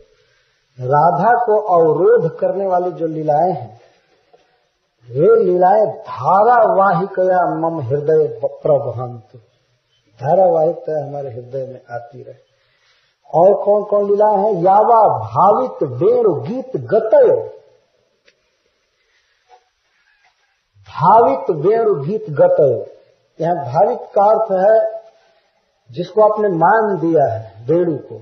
राधा को अवरोध करने वाली जो लीलाएं हैं, वे लीलाएं धारावाहिकया मम हृदय प्रवहंतु, धारावाहिकता हमारे हृदय में आती रहे। और कौन कौन लीलाएं हैं, यावा भावित वेणु गीत गतयो, भावित वेणु गीत गतयो। यहाँ भावित का अर्थ है जिसको आपने मान दिया है, वेणु को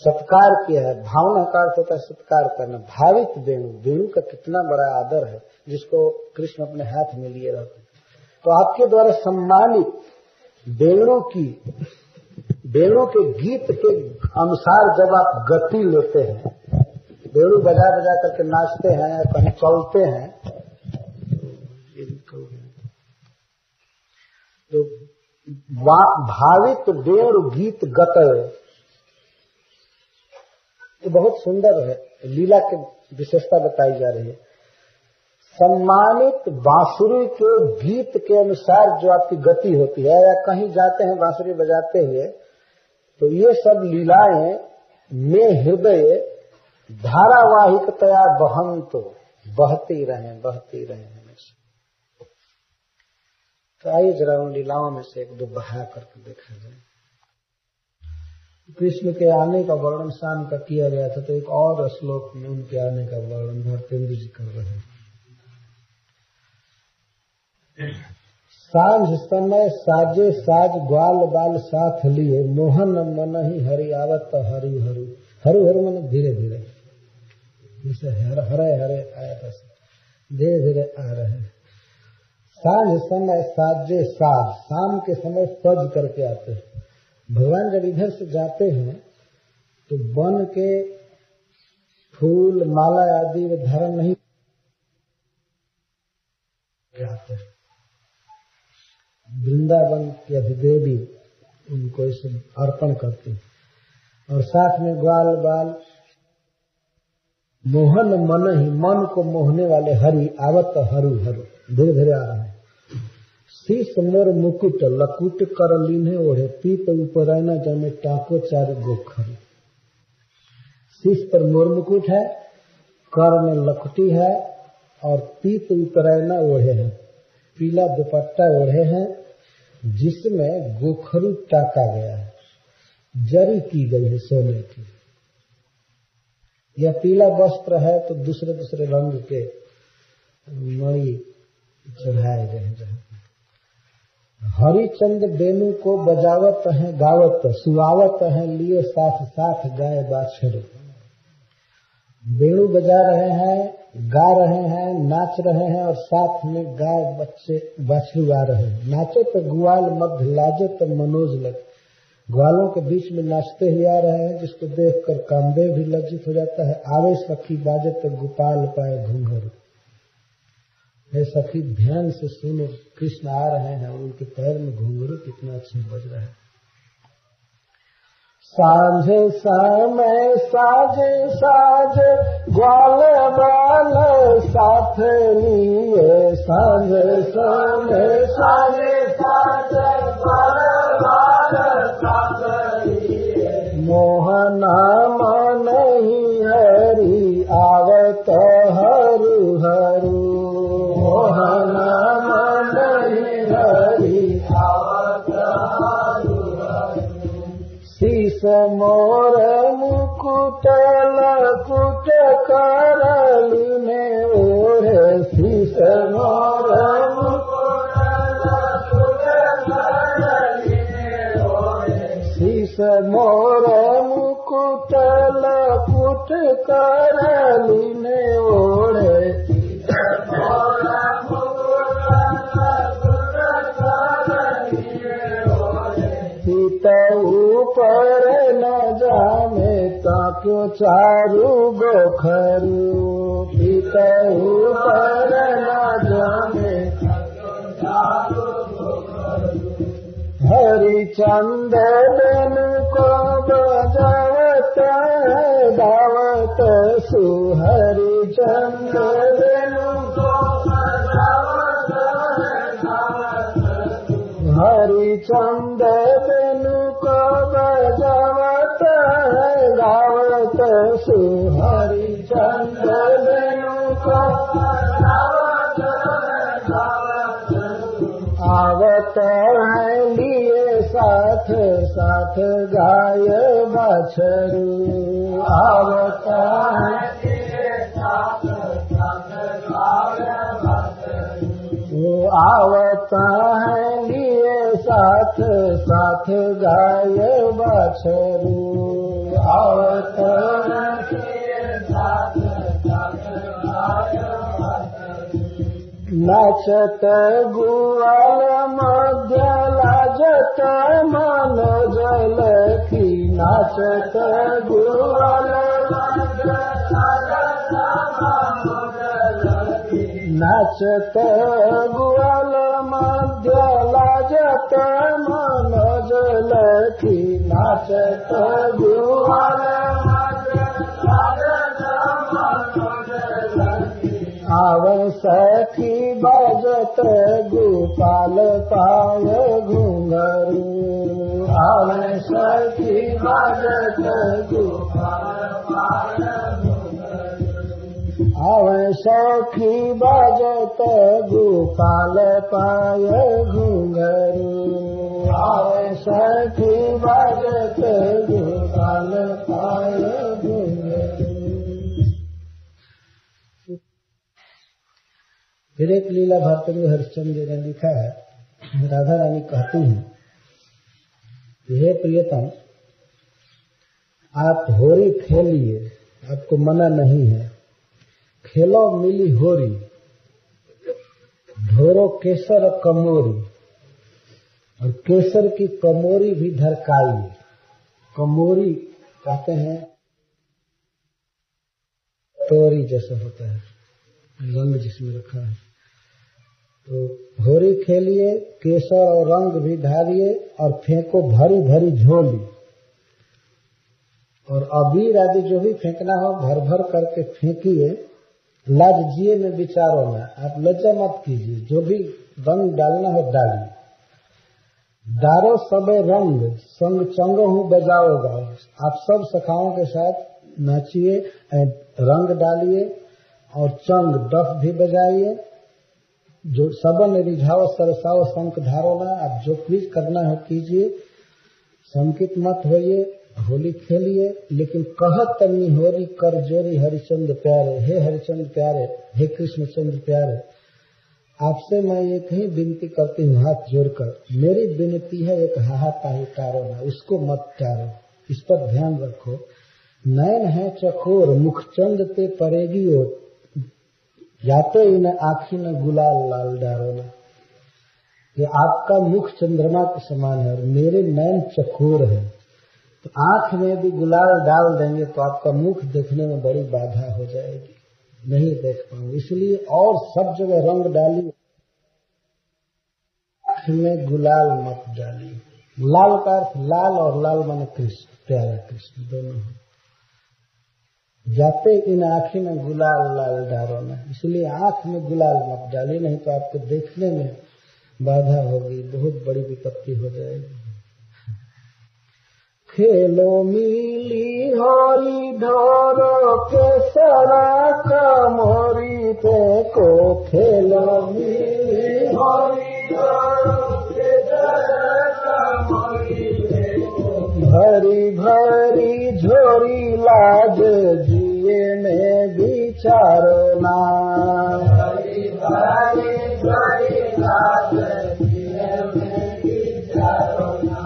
सत्कार किया है। भावना का अर्थ होता है सत्कार करना। भावित वेणु, वेणु का कितना बड़ा आदर है जिसको कृष्ण अपने हाथ में लिए रहते। तो आपके द्वारा सम्मानित वेणु के गीत के अनुसार जब आप गति लेते हैं, वेणु बजा बजा करके नाचते हैं, कहीं चलते हैं, तो भावित वेणु गीत गतय, ये बहुत सुंदर है। लीला की विशेषता बताई जा रही है। सम्मानित बांसुरी के गीत के अनुसार जो आपकी गति होती है, या कहीं जाते हैं बांसुरी बजाते हुए, तो ये सब लीलाएं में हृदय धारावाहिकतया बहंतो, बहती रहे हमेशा। तो आइए जरा उन लीलाओं में से एक दो बहा करके देखा जाए। कृष्ण के आने का वर्णन शाम का किया गया था, तो एक और श्लोक में उनके आने का वर्णन भारतेंद्र जी कर रहे हैं। सांझ समय साजे साज ग्वाल बाल साथ लिए, मोहन मन ही हरि आवत हरि हरु, हरु हरु मन धीरे धीरे, जैसे हरे हरे आया था, धीरे धीरे आ रहे हैं। सांझ समय साजे साज, शाम के समय सज करके आते हैं। भगवान जब इधर से जाते हैं तो वन के फूल माला आदि वे धारण नहीं आते। वृंदावन की अधिदेवी उनको इसे अर्पण करती है, और साथ में ग्वाल बाल, मोहन मन ही, मन को मोहने वाले हरि आवत हरु हरु, धीरे धीरे आ रहे हैं। शीश मोर मुकुट लकुट कर लीने ओढ़े, पीत उपरैना जमे टाको चार गोखर। शीश पर मोर मुकुट है, कर में लकुटी है, और पीत उपरैना ओढ़े हैं, पीला दुपट्टा ओढ़े हैं, जिसमें गोखरू टाका गया है, जरी की गई है सोने की। यह पीला वस्त्र है तो दूसरे दूसरे रंग के मणि चढ़ाए गए हैं। हरिचंद बेनु को बजावत है गावत, सुआवत है लिए साथ साथ गाय बाछड़। बेणु बजा रहे हैं, गा रहे हैं, नाच रहे हैं और साथ में गाय बच्चे बाछड़ू आ रहे हैं। नाचो तो ग्वाल मध्य लाजो तो मनोज लग। ग्वालों के बीच में नाचते हुए आ रहे हैं, जिसको देखकर कामदेव भी लज्जित हो जाता है। आवे सखी बाजे तो गोपाल पाए घूंघरू। हे सखी ध्यान से सुनो, कृष्ण आ रहे हैं और उनके पैर में घुंघरू कितना अच्छा बज रहा है। साँझे समय साजे साजे ग्वाल बाल साथ लिए। साँझे समय साजे साजे ग्वाल बाल साथ लिए। मोहना मन ही हरि आवत हरू हरू। मोहना मन ही हरि आवत हरू हरू। शीश मोर मुकुट लकुट करली ने ओढ़े। शीश मोर मुकुट लकुट करली ने ओढ़े। शीश मोर मुकुट लकुट करली ने ओढ़े। ऊपर न जामे ताक्यों चारू गोखरू। पीते ऊपर न जामे चारू गोखरू। हरिचंद बेनु को बजावत गावत सु। हरिचंद बेनु को बजावत गावत सु। हरिचंद बेनु को बजावत गावत सु। हरिचंद बेनु को बजावत गावत सु। आवत है लिए साथ साथ गाय बाछरू। आवत है लिए साथ साथ गाय बाछरू। आवत है लिए साथ साथ गाय बाछरू। आवत है लिए साथ साथ गाय बाछरू। नाचत गुआल मध्य लाजत मन जलखी। नाचत गुआल मध्य लाजत मन जलखी। नाचत गुआल मध्य लाजत मन जलखी। नाचत गुआल मध्य लाजत मन जलखी। आवे सखी बजत गोपाल पाय घुंघरू। आवे सखी बजत गोपाल पाय घुंघरू। आवे सखी बजत गोपाल पाय घुंघरू। आवे सखी बजत गोपाल पाय घुंघरू। फिर एक लीला भारतेंदु हरिश्चंद्र ने लिखा है। राधा रानी कहती हैं, हे प्रियतम, आप होरी खेलिए, आपको मना नहीं है। खेलो मिली होरी, ढोरो केसर कमोरी, और केसर की कमोरी भी ढरकाइए। कमोरी कहते हैं तोरी जैसा होता है, रंग जिसमें रखा है। तो होरी खेलिए, केसर और रंग भी ढालिए और फेंको भरी भरी झोली। और अबीर आदि जो भी फेंकना हो भर भर करके फेंकिए। लज्जिए में विचारो ना, आप लज्जा मत कीजिए। जो भी रंग डालना हो डालिए। डारो सबे रंग संग चंग हूँ बजाओगा। आप सब सखाओं के साथ नाचिए, रंग डालिए और चंग डफ भी बजाइए। जो सबन रिझाओ सरसाओ शंख धारोना। आप जो कुछ करना हो कीजिए, संकित मत होइए, होली खेलिए। लेकिन कहत तन्नी होरी कर जोरी हरिचंद्र प्यारे। हे हरिचंद्र प्यारे, हे कृष्णचंद्र प्यारे, आपसे मैं एक ही विनती करती हूँ हाथ जोड़कर, मेरी विनती है एक हाहाताही टारो ना, उसको मत टारो, इस पर ध्यान रखो। नैन है चकोर मुखचंद ते परेगी ओट, जाते इन आँखी में गुलाल लाल डारो ना। ये आपका मुख चंद्रमा के समान है और मेरे नैन चकोर है, तो आँख में भी गुलाल डाल देंगे तो आपका मुख देखने में बड़ी बाधा हो जाएगी, नहीं देख पाऊंगी। इसलिए और सब जगह रंग डाली, आँख में गुलाल मत डाली। लाल का अर्थ लाल, और लाल माने कृष्ण, प्यारा कृष्ण दोनों। जाते इन आँखी में गुलाल लाल डालो ना, इसलिए आँख में गुलाल मत डालिए, नहीं तो आपको देखने में बाधा होगी, बहुत बड़ी विपत्ति हो जाएगी। खेलो मिली हरी ढोरो के सरा कमोरी पे को, खेलो मिली हरी ढोरो के सरा कमोरी पे को, भरी भरी झोरी लाज जिए में विचारो ना, भरी भरी झोरी लाज जिए में विचारो ना।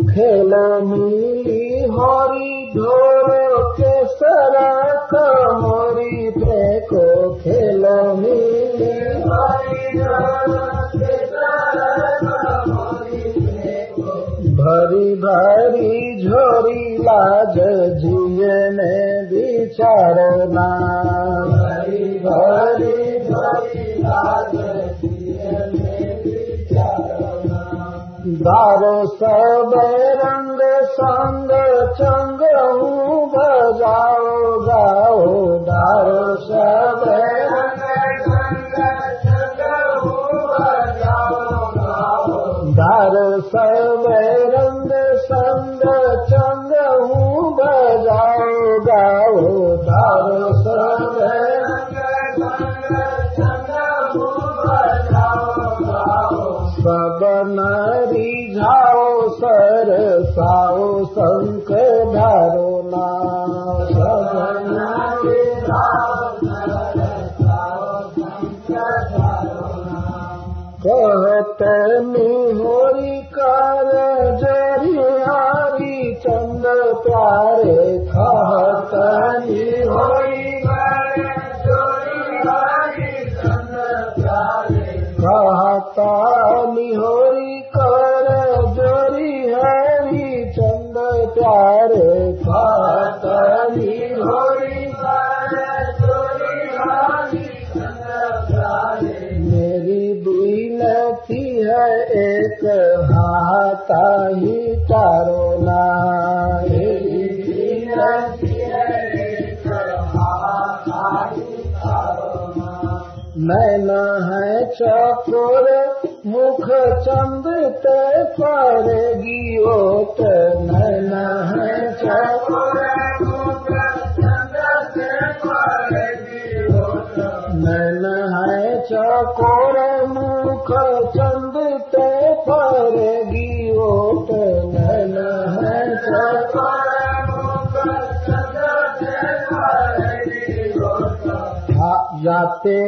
खेलो मिली हरी ढोरो के सरा कमोरी पे को, खेलो मिली हरी ढोरो के सरा कमोरी पे को, भरी भरी झोरी लाज जिए में विचारो ना, भरी भरी झोरी लाज जिए में विचारो ना। दारो सब रंग संग चंग हूँ बजाओ गाओ, दारो सब रंग संग चंग हूँ बजाओ गाओ, दारो सब रंग संग चंग हूँ बजाओ गाओ, दारो सब रंग संग चंग हूँ बजाओ गाओ। सब नारी जाओ सर साओ शंख धारो ना, सब नारी जाओ सर साओ शंख धारो ना। कहत निहोरी कर जरियारी चंद प्यारे, कहत निहोरी कर जरियारी चंद प्यारे, कहता निहोरी कर जोरी हरी चंद प्यारे, कहता निहोरी कर जोरी हरी चंद प्यारे। मेरी विनती है एक हाहाताही टारो ना, मेरी विनती है एक हाहाताही टारो ना। नैन है चकोर मुख चंद ते परेगी ओट, नैन है चकोर मुख चंद ते परेगी ओट, नैन है चकोर मुख चंद ते परेगी ओट, नैन है चकोर मुख चंद ते परेगी ओट। जाते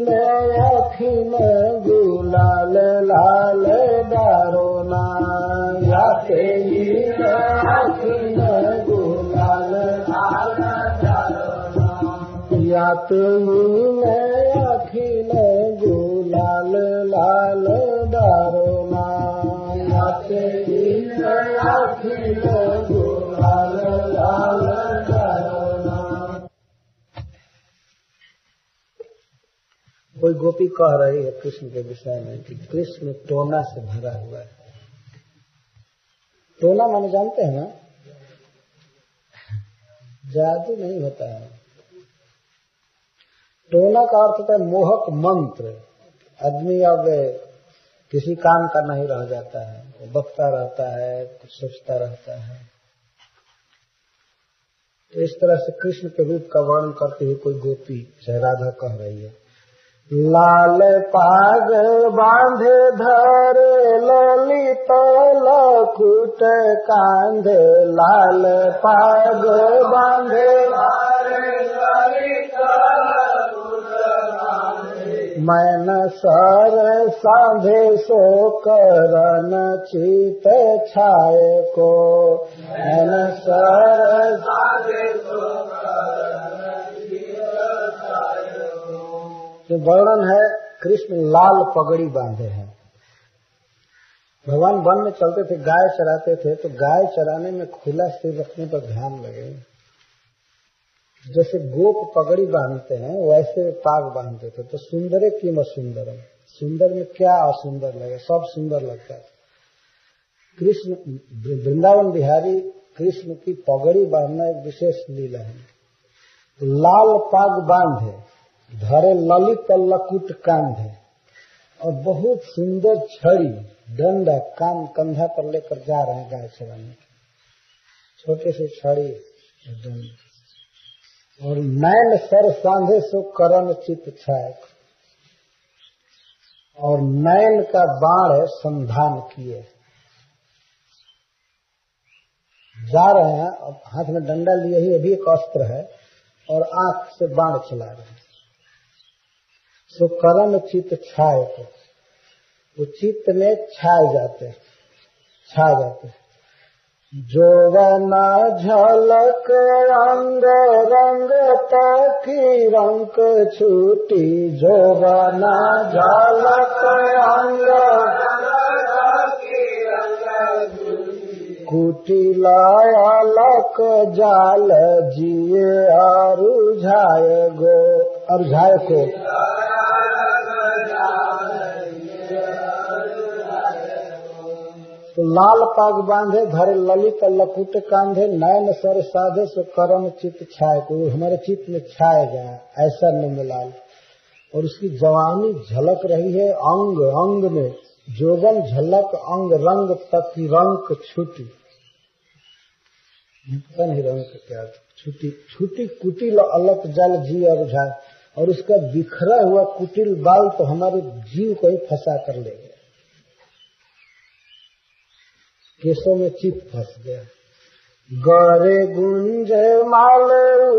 में अखिन गुलाल लाल डारो ना, जाते में अखिन गुलाल लाल डारो ना, जाते में अखिन गुलाल लाल डारो ना, जाते में अखिन गुलाल लाल डारो ना। कोई गोपी कह रही है कृष्ण के विषय में कि कृष्ण टोना से भरा हुआ है। टोना माने जानते हैं ना, जादू नहीं होता है। टोना का अर्थ होता है मोहक मंत्र। आदमी अब किसी काम का नहीं रह जाता है, वो बकता रहता है, कुछ सोचता रहता है। तो इस तरह से कृष्ण के रूप का वर्णन करते हुए कोई गोपी चाहे राधा कह रही है, लाल पाग बांधे धरे ललित लकुट कांध, लाल पाग बांधे धरे ललित लकुट कांध, मैन सर साधे सो करन चित छाए को, मैन सर साधे सो करन चित छाए को। वर्णन है कृष्ण लाल पगड़ी बांधे हैं। भगवान वन में चलते थे, गाय चराते थे, तो गाय चराने में खुला सिर रखने पर ध्यान लगे। जैसे गोप पगड़ी बांधते हैं वैसे पाग बांधते थे। तो सुंदरे किम असुंदरम, सुंदर में क्या असुंदर लगे, सब सुंदर लगता है। कृष्ण वृंदावन बिहारी कृष्ण की पगड़ी बांधना एक विशेष लीला है। लाल पाग बांधे, धरे ललित लकुट कांधे, और बहुत सुंदर छड़ी डंडा कान कंधा पर लेकर जा रहे हैं गाय चराने। छोटे से छड़ी डंडा, और नैन सर सांधे सो करन चित छाए, और नैन का बाण संधान किए। जा रहे हैं, अब हाथ में डंडा लिए ही अभी एक अस्त्र है, और आंख से बाण चला रहे हैं। सो करन चित छाए को, वो चित्त में छा जाते हैं। जोवना झलक अंग रंग तकी रंग छूटी, जोवना झलक अंग कुटिला अलक जाल जिए अरुझाए गो, अरुझाए को। तो लाल पाग बांधे, धरे ललित लकुट कांधे, नयन सर साधे सो करम चित छाए को, हमारे चित्त में छाए गया ऐसा नंदलाल। और उसकी जवानी झलक रही है अंग अंग में, जोगन झलक अंग रंग तक रंग छुटी, नहीं रंग क्या छुटी, छुटी कुटिल अलक जल जी और झाए, और उसका बिखरा हुआ कुटिल बाल तो हमारे जीव को ही फंसा कर ले गया। केसों में चित फंस गया। गरे गुंज माल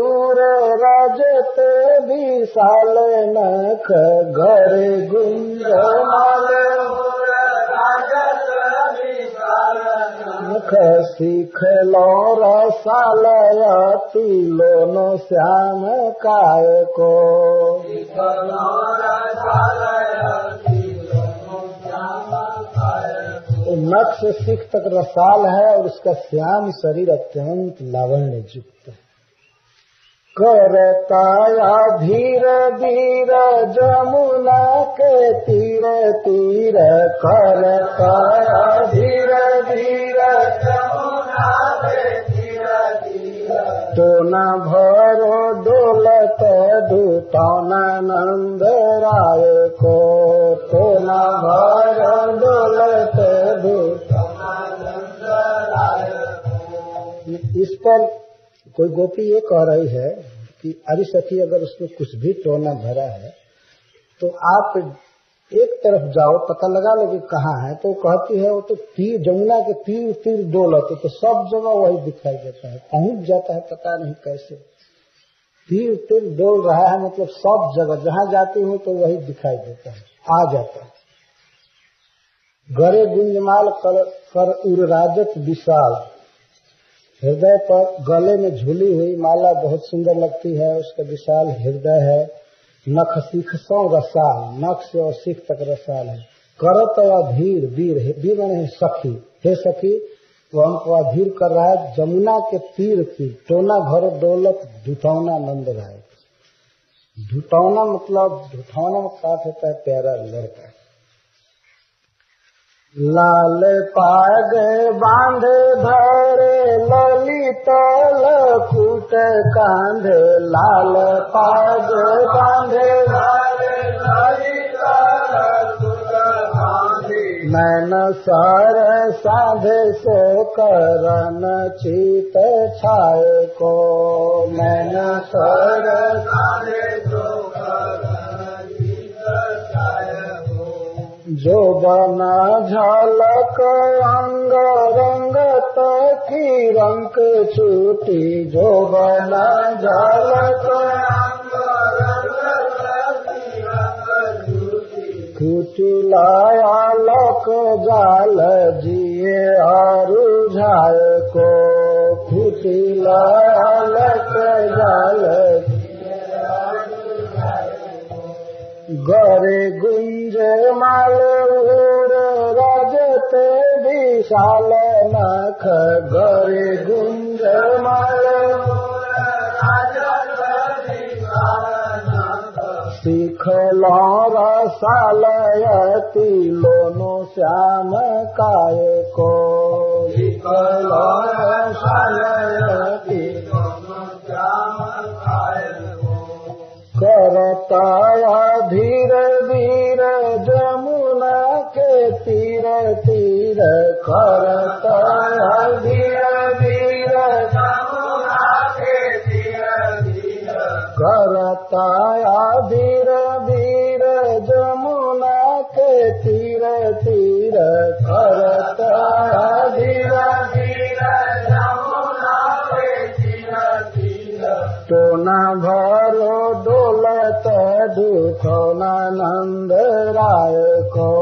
उरे राजत विशाल नख, गरे गुंज माल उरे राजत विशाल नख, सीख लो रसाल अति लोनो श्याम काय को, सीख लो रसाल नख से सिख तक रसाल है, और उसका श्याम शरीर अत्यंत लावण्य युक्त है। करताया धीर धीर जमुना के तीर तीर, करताया धीर धीर जमुना के तीर तीर, तो न भरो डोलत दूताना नंद राय को, तो न भरो डोलत इस पर कोई गोपी ये कह रही है कि अरे सखी, अगर उसमें कुछ भी टोना भरा है तो आप एक तरफ जाओ, पता लगा लो कि कहाँ है। तो कहती है वो तो तीर, जमुना के तीर तीर डोलते, तो सब जगह वही दिखाई देता है, पहुंच जाता है पता नहीं कैसे। तीर तीर डोल रहा है मतलब सब जगह जहाँ जाती हूँ तो वही दिखाई देता है, आ जाता है। गरे गुंजमाल कर उर्राजत विशाल, हृदय पर गले में झूली हुई माला बहुत सुंदर लगती है, उसका विशाल हृदय है। नख सीख सौ रसाल, नख से और सीख तक रसाल है। करत अधीर वीर, वीर माने सखी, हे सखी वो हमको अधीर कर रहा है। जमुना के तीर की टोना भर दौलत ढुटौना नंद राय। ढुटौना मतलब, ढुटौना में क्या होता है, प्यारा लड़का। लाल पाग बांधे धरे ललित लकुट कांधे, लाल पाग बांधे धरे ललित लकुट कांधे, नैन सर साधे सो करन चित छाए को, नैन सर साधे सो जो बना झलक अंग रंग तकी रंग छूटी, जो बना झलक अंग रंग तकी रंग छूटी, लाया लक जाल जिए आरु झाय को फूटी लाया लक जाल गरे गुंज माल राजते विशाल नख गरे गुंज माल शिखला रसालयति लोनो श्याम काय को शिखला रसालयति लोनो श्याम काय को करताया धीर धीर जमुना के तीर तीर करताया धीर धीर जमुना के तीर तीर करताया धीर धीर जमुना के तीर तीर करताया धीर धीर जमुना के तीर तीर टोना भरो डोलत दुखौना नंद राय को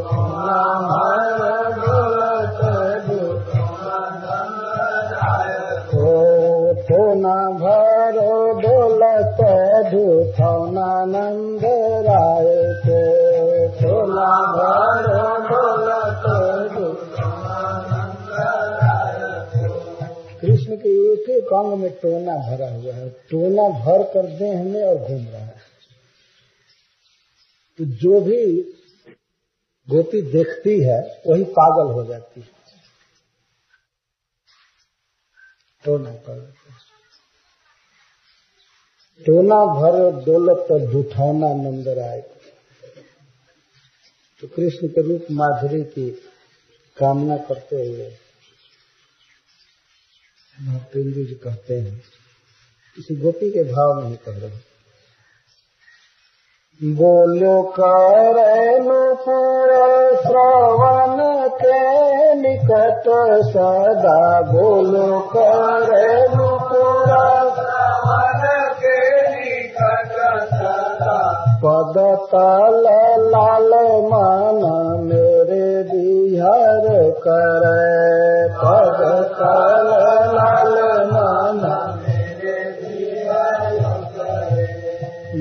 टोना भरो डोलत दुखौना नंद राय को टोना भरो डोलत दुखौना नंद राय को टोना भरो डोलत दुखौना नंद राय को। कृष्ण के एक एक अंग में टोना भरा हुआ है, टोना भर कर देह में और घूम रहा है। तो जो भी गोपी देखती है वही पागल हो जाती है, टोना पर टोना भर दौलत जुठौना नंद राय। तो कृष्ण के रूप माधुरी की कामना करते हुए महाप्रेमी जी कहते हैं, किसी गोपी के भाव नहीं कह रहे। बोलो करेनु पूरे श्रवण के निकट सदा बोलो करेनु पूरा श्रवण के निकट सदा पद तल लाल मन मेरे बिहार करे पद तल लाल मन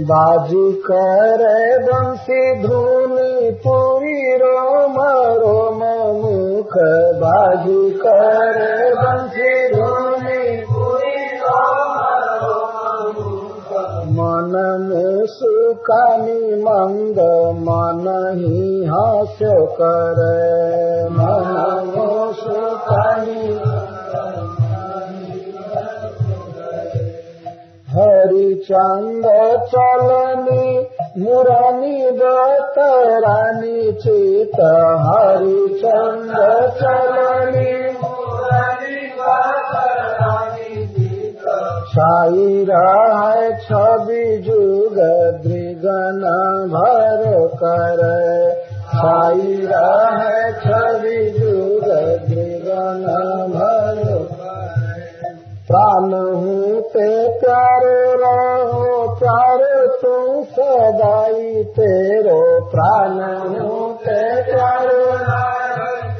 बाजी करे बंसी धुनी पूरी रोम रोम मुख बाजी करे बंसी धुनी पूरी रोम रोम मुख मन में सुकानी मंद मन ही हास्य करे मन में सुकानी हरिचंद चलनी मुरानी दतरानी चित हरिचंद चलनी मुरानी दतरानी चित साई राय छवि जुग द्रिगन भर कर साई राय छवि जुग द्रिगन भर प्राण हूँ ते प्यारे रहो प्यारे तू सदाई तेरो प्राण हूँ ते प्यारे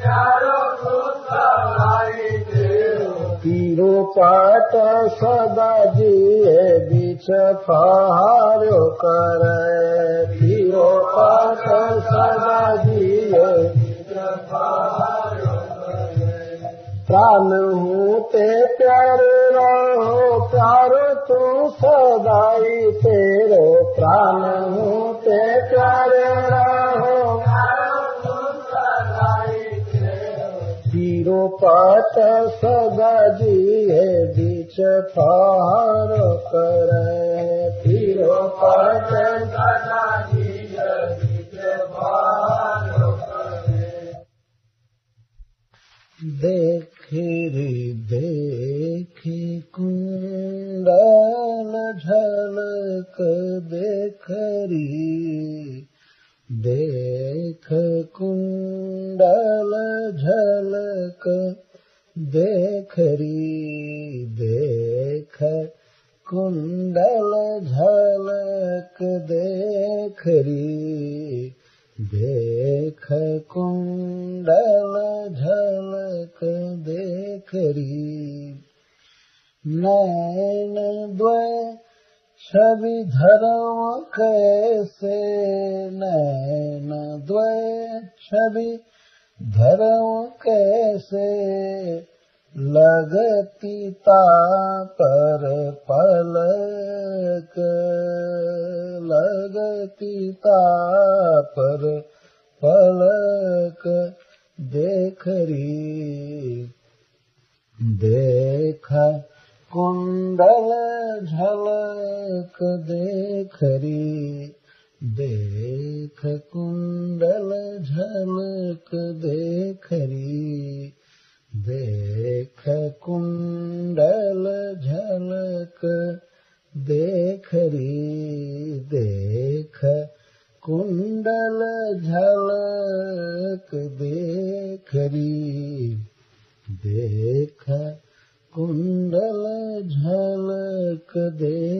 प्यारो तू सदाई तेरो तीरो पाट सदा जिए बीच फहारो करे तीरो पाट सदा जिए बीच फहारो प्राण हूँ ते प्यारे रहो प्यारो तू सदाई तेरो प्राण हूँ ते प्यारे रहो प्यारो तू सदाई तेरो तीरो पट सदा जिए बीच फहार करे तीरो पट सदा जिए बीच फहार करे देखी देखी कुंडल झलक देखरी देख कुंडल झलक देखरी देख कुंडल झलक देखरी देख कुंडल झलक देखरी नैन द्वय छवि धर्म कैसे नैन द्वय छवि धर्म कैसे लगती पर पलक लगती पर पलक देखरी देखा कुंडल झलक देखरी देख कुंडल झलक देखरी देख कुंडल झलक देखरी देख कुंडल झलक देखरी देख कुंडल झलक देखरी।